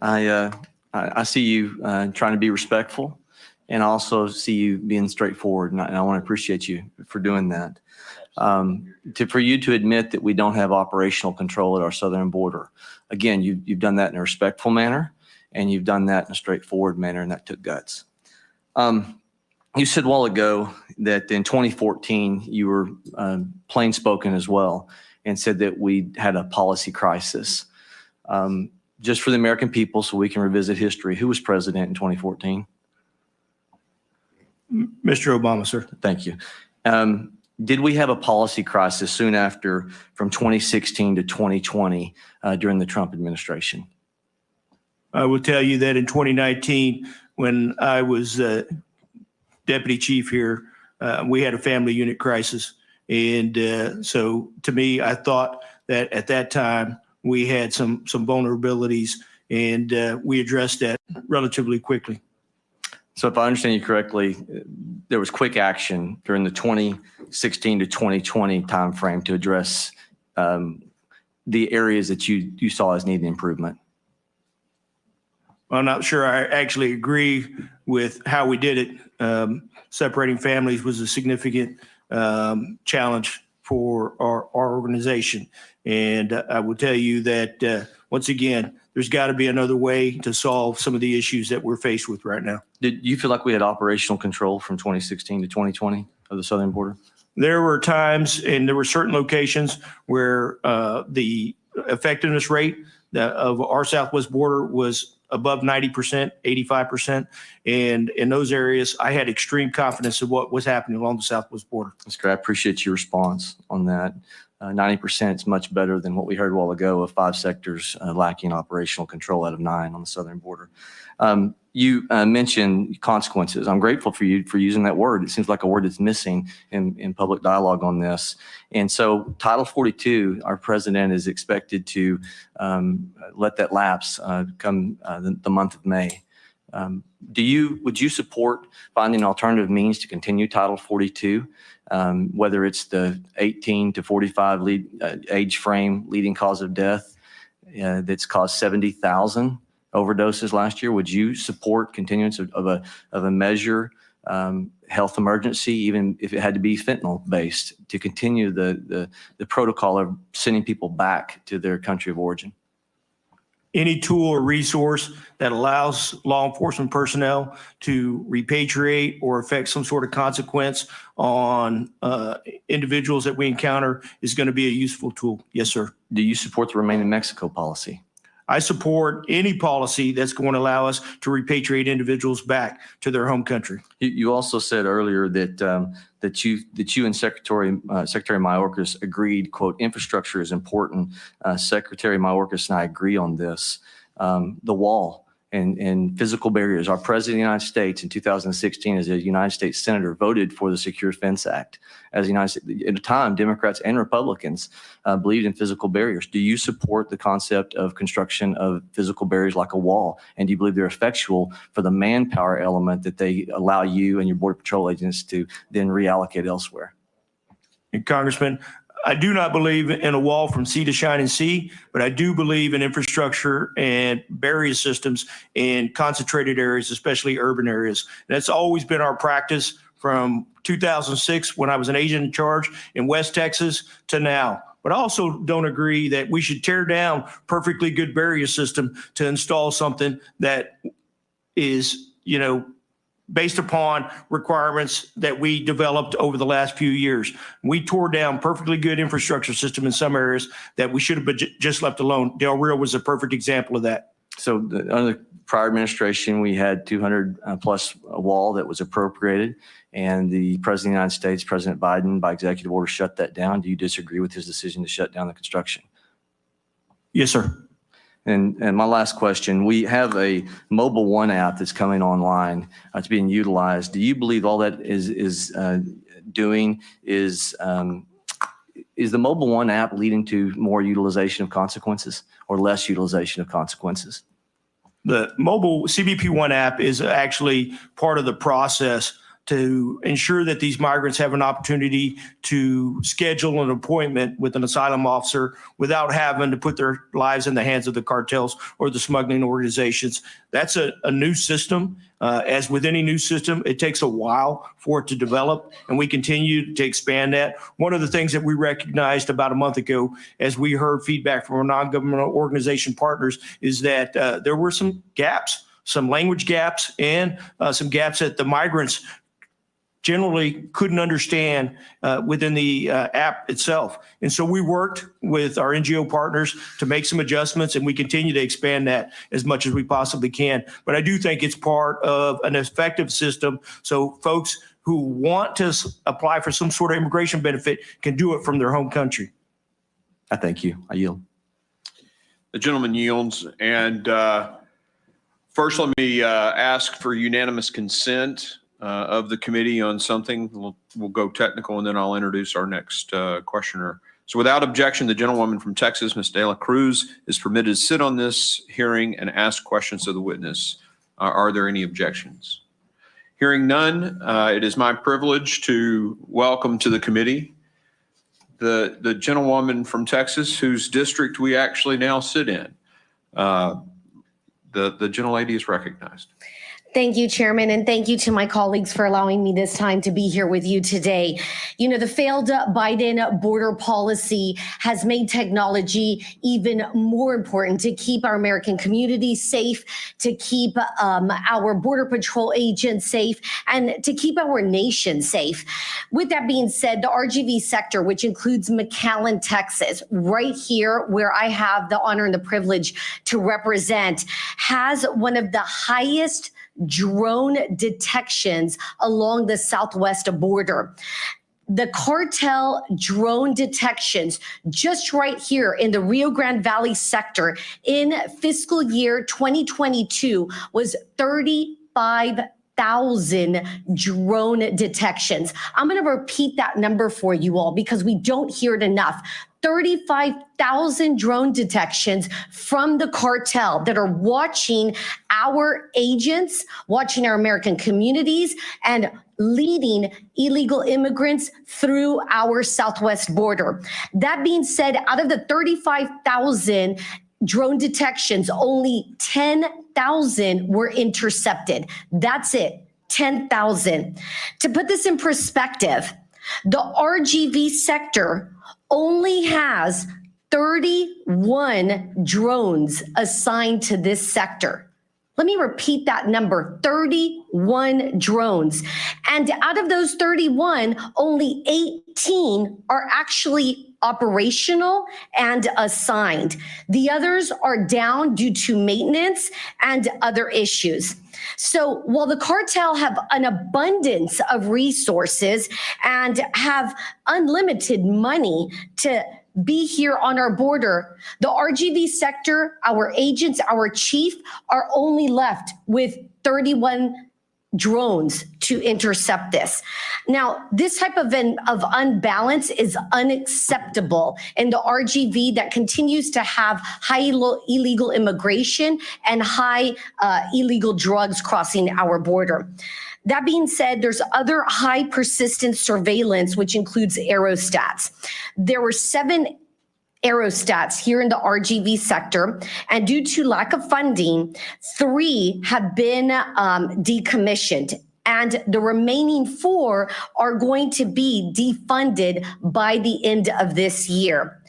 I see you trying to be respectful, and I also see you being straightforward, and I want to appreciate you for doing that. For you to admit that we don't have operational control at our southern border, again, you've done that in a respectful manner, and you've done that in a straightforward manner, and that took guts. You said a while ago that in 2014, you were plain spoken as well and said that we had a policy crisis. Just for the American people, so we can revisit history, who was president in 2014? Mr. Obama, sir. Thank you. Did we have a policy crisis soon after, from 2016 to 2020, during the Trump administration? I will tell you that in 2019, when I was deputy chief here, we had a family unit crisis. And so to me, I thought that at that time we had some vulnerabilities, and we addressed that relatively quickly. So if I understand you correctly, there was quick action during the 2016 to 2020 timeframe to address the areas that you saw as needing improvement. I'm not sure I actually agree with how we did it. Separating families was a significant challenge for our organization. And I will tell you that, once again, there's got to be another way to solve some of the issues that we're faced with right now. Did you feel like we had operational control from 2016 to 2020 of the southern border? There were times, and there were certain locations where the effectiveness rate of our southwest border was above 90%, 85%. And in those areas, I had extreme confidence of what was happening along the southwest border. That's great. I appreciate your response on that. 90% is much better than what we heard a while ago of 5 sectors lacking operational control out of 9 on the southern border. You mentioned consequences. I'm grateful for you for using that word. It seems like a word that's missing in public dialogue on this. And so Title 42, our president is expected to let that lapse come the month of May. Would you support finding alternative means to continue Title 42, whether it's the 18 to 45 age frame leading cause of death that's caused 70,000 overdoses last year? Would you support continuance of a measure, health emergency, even if it had to be fentanyl based, to continue the protocol of sending people back to their country of origin? Any tool or resource that allows law enforcement personnel to repatriate or affect some sort of consequence on individuals that we encounter is going to be a useful tool. Yes, sir. Do you support the Remain in Mexico policy? I support any policy that's going to allow us to repatriate individuals back to their home country. You also said earlier that you and Secretary Mayorkas agreed, quote, infrastructure is important. Secretary Mayorkas and I agree on this. The wall and physical barriers. Our president of the United States in 2016 as a United States Senator voted for the Secure Fence Act. As a United States, at the time, Democrats and Republicans believed in physical barriers. Do you support the concept of construction of physical barriers like a wall? And do you believe they're effectual for the manpower element that they allow you and your Border Patrol agents to then reallocate elsewhere? Congressman, I do not believe in a wall from sea to shining sea, but I do believe in infrastructure and barrier systems in concentrated areas, especially urban areas. That's always been our practice from 2006 when I was an agent in charge in West Texas to now. But I also don't agree that we should tear down perfectly good barrier system to install something that is, based upon requirements that we developed over the last few years. We tore down perfectly good infrastructure system in some areas that we should have been just left alone. Del Rio was a perfect example of that. So under the prior administration, we had 200 plus a wall that was appropriated, and the President of the United States, President Biden, by executive order, shut that down. Do you disagree with his decision to shut down the construction? Yes, sir. And my last question, we have a Mobile One app that's coming online. It's being utilized. Do you believe all that is doing is the Mobile One app leading to more utilization of consequences or less utilization of consequences? The mobile CBP One app is actually part of the process to ensure that these migrants have an opportunity to schedule an appointment with an asylum officer without having to put their lives in the hands of the cartels or the smuggling organizations. That's a new system. As with any new system, it takes a while for it to develop, and we continue to expand that. One of the things that we recognized about a month ago, as we heard feedback from our non-governmental organization partners, is that there were some gaps, some language gaps, and some gaps that the migrants generally couldn't understand within the app itself. And so we worked with our NGO partners to make some adjustments, and we continue to expand that as much as we possibly can. But I do think it's part of an effective system so folks who want to apply for some sort of immigration benefit can do it from their home country. I thank you. I yield. The gentleman yields. And first, let me ask for unanimous consent of the committee on something. We'll go technical, and then I'll introduce our next questioner. So without objection, the gentlewoman from Texas, Ms. De La Cruz, is permitted to sit on this hearing and ask questions of the witness. Are there any objections? Hearing none, it is my privilege to welcome to the committee the gentlewoman from Texas whose district we actually now sit in. The gentlelady is recognized. Thank you, Chairman, and thank you to my colleagues for allowing me this time to be here with you today. The failed Biden border policy has made technology even more important to keep our American communities safe, to keep our Border Patrol agents safe, and to keep our nation safe. With that being said, the RGV sector, which includes McAllen, Texas, right here where I have the honor and the privilege to represent, has one of the highest drone detections along the southwest border. The cartel drone detections just right here in the Rio Grande Valley sector in fiscal year 2022 was 35,000 drone detections. I'm going to repeat that number for you all because we don't hear it enough. 35,000 drone detections from the cartel that are watching our agents, watching our American communities, and leading illegal immigrants through our southwest border. That being said, out of the 35,000 drone detections, only 10,000 were intercepted. That's it, 10,000. To put this in perspective, the RGV sector only has 31 drones assigned to this sector. Let me repeat that number, 31 drones. And out of those 31, only 18 are actually operational and assigned. The others are down due to maintenance and other issues. So while the cartel have an abundance of resources and have unlimited money to be here on our border, the RGV sector, our agents, our chief are only left with 31 drones to intercept this. Now, this type of unbalance is unacceptable in the RGV that continues to have high illegal immigration and high illegal drugs crossing our border. That being said, there's other high persistent surveillance, which includes aerostats. There were 7 aerostats here in the RGV sector, and due to lack of funding, 3 have been decommissioned, and the remaining 4 are going to be defunded by the end of this year.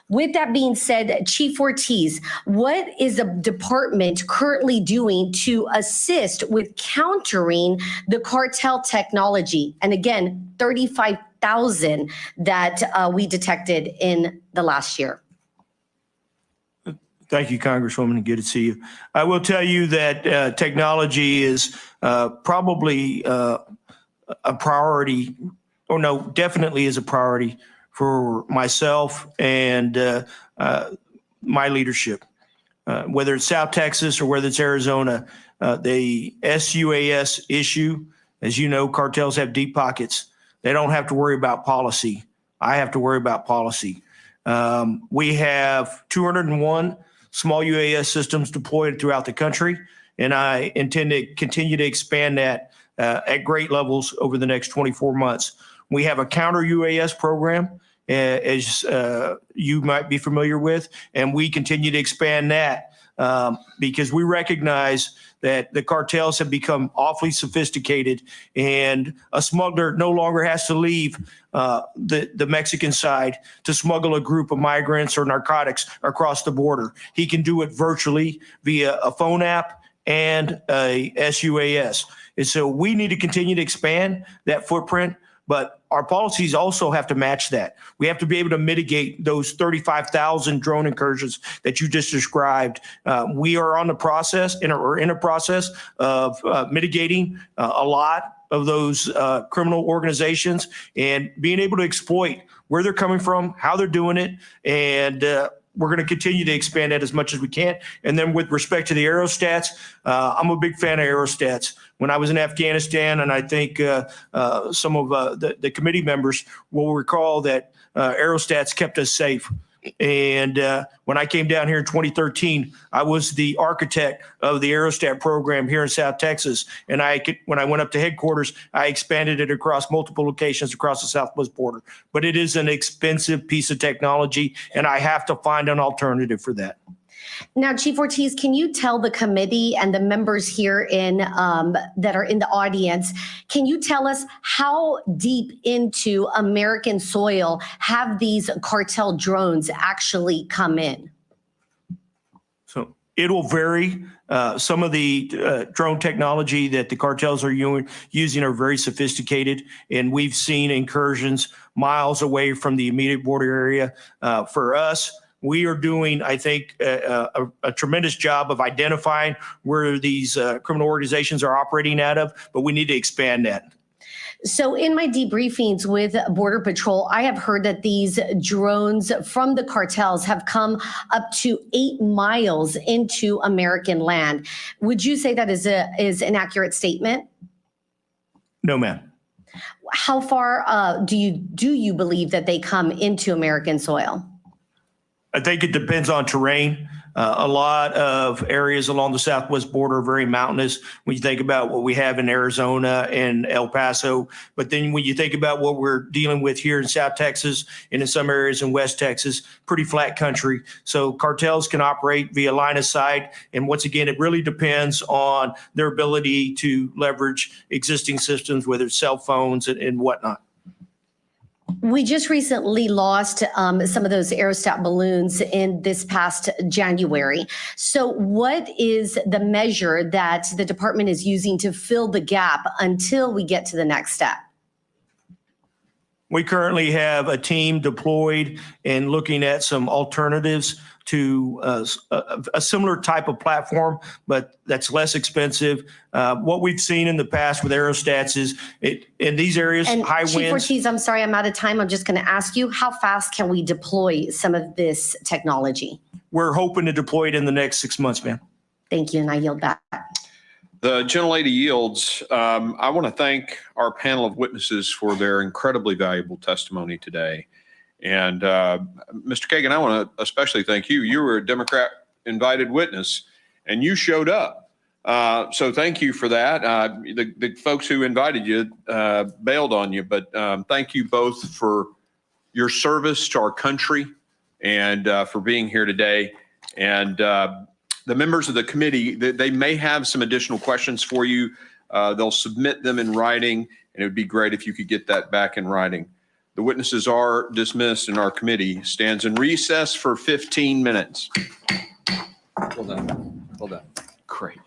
With that being said, Chief Ortiz, what is the department currently doing to assist with countering the cartel technology? And again, 35,000 that we detected in the last year. Thank you, Congresswoman. Good to see you. I will tell you that technology is probably a priority, or no, definitely is a priority for myself and my leadership. Whether it's South Texas or whether it's Arizona, the SUAS issue, as you know, cartels have deep pockets. They don't have to worry about policy. I have to worry about policy. We have 201 small UAS systems deployed throughout the country, and I intend to continue to expand that at great levels over the next 24 months. We have a counter UAS program, as you might be familiar with, and we continue to expand that because we recognize that the cartels have become awfully sophisticated, and a smuggler no longer has to leave the Mexican side to smuggle a group of migrants or narcotics across the border. He can do it virtually via a phone app and a SUAS. And so we need to continue to expand that footprint, but our policies also have to match that. We have to be able to mitigate those 35,000 drone incursions that you just described. We are on the process, in a process of mitigating a lot of those criminal organizations and being able to exploit where they're coming from, how they're doing it, and we're going to continue to expand that as much as we can. And then with respect to the aerostats, I'm a big fan of aerostats. When I was in Afghanistan, and I think some of the committee members will recall that aerostats kept us safe. And when I came down here in 2013, I was the architect of the aerostat program here in South Texas. And when I went up to headquarters, I expanded it across multiple locations across the southwest border. But it is an expensive piece of technology, and I have to find an alternative for that. Now, Chief Ortiz, can you tell the committee and the members here that are in the audience, can you tell us how deep into American soil have these cartel drones actually come in? So it will vary. Some of the drone technology that the cartels are using are very sophisticated, and we've seen incursions miles away from the immediate border area. For us, we are doing, I think, a tremendous job of identifying where these criminal organizations are operating out of, but we need to expand that. So in my debriefings with Border Patrol, I have heard that these drones from the cartels have come up to 8 miles into American land. Would you say that is an accurate statement? No, ma'am. How far do you believe that they come into American soil? I think it depends on terrain. A lot of areas along the southwest border are very mountainous when you think about what we have in Arizona and El Paso. But then when you think about what we're dealing with here in South Texas and in some areas in West Texas, pretty flat country. So cartels can operate via line of sight. And once again, it really depends on their ability to leverage existing systems, whether it's cell phones and whatnot. We just recently lost some of those aerostat balloons in this past January. So what is the measure that the department is using to fill the gap until we get to the next step? We currently have a team deployed and looking at some alternatives to a similar type of platform, but that's less expensive. What we've seen in the past with aerostats is in these areas, And high Chief winds. Ortiz, I'm sorry, I'm out of time. I'm just going to ask you, how fast can we deploy some of this technology? We're hoping to deploy it in the next 6 months, ma'am. Thank you, and I yield back. The gentlelady yields. I want to thank our panel of witnesses for their incredibly valuable testimony today. And Mr. Cagen, I want to especially thank you. You were a Democrat invited witness and you showed up. So thank you for that. The folks who invited you bailed on you, but thank you both for your service to our country and for being here today. And the members of the committee, they may have some additional questions for you. They'll submit them in writing, and it would be great if you could get that back in writing. The witnesses are dismissed, and our committee stands in recess for 15 minutes. Well done. Well done. Great.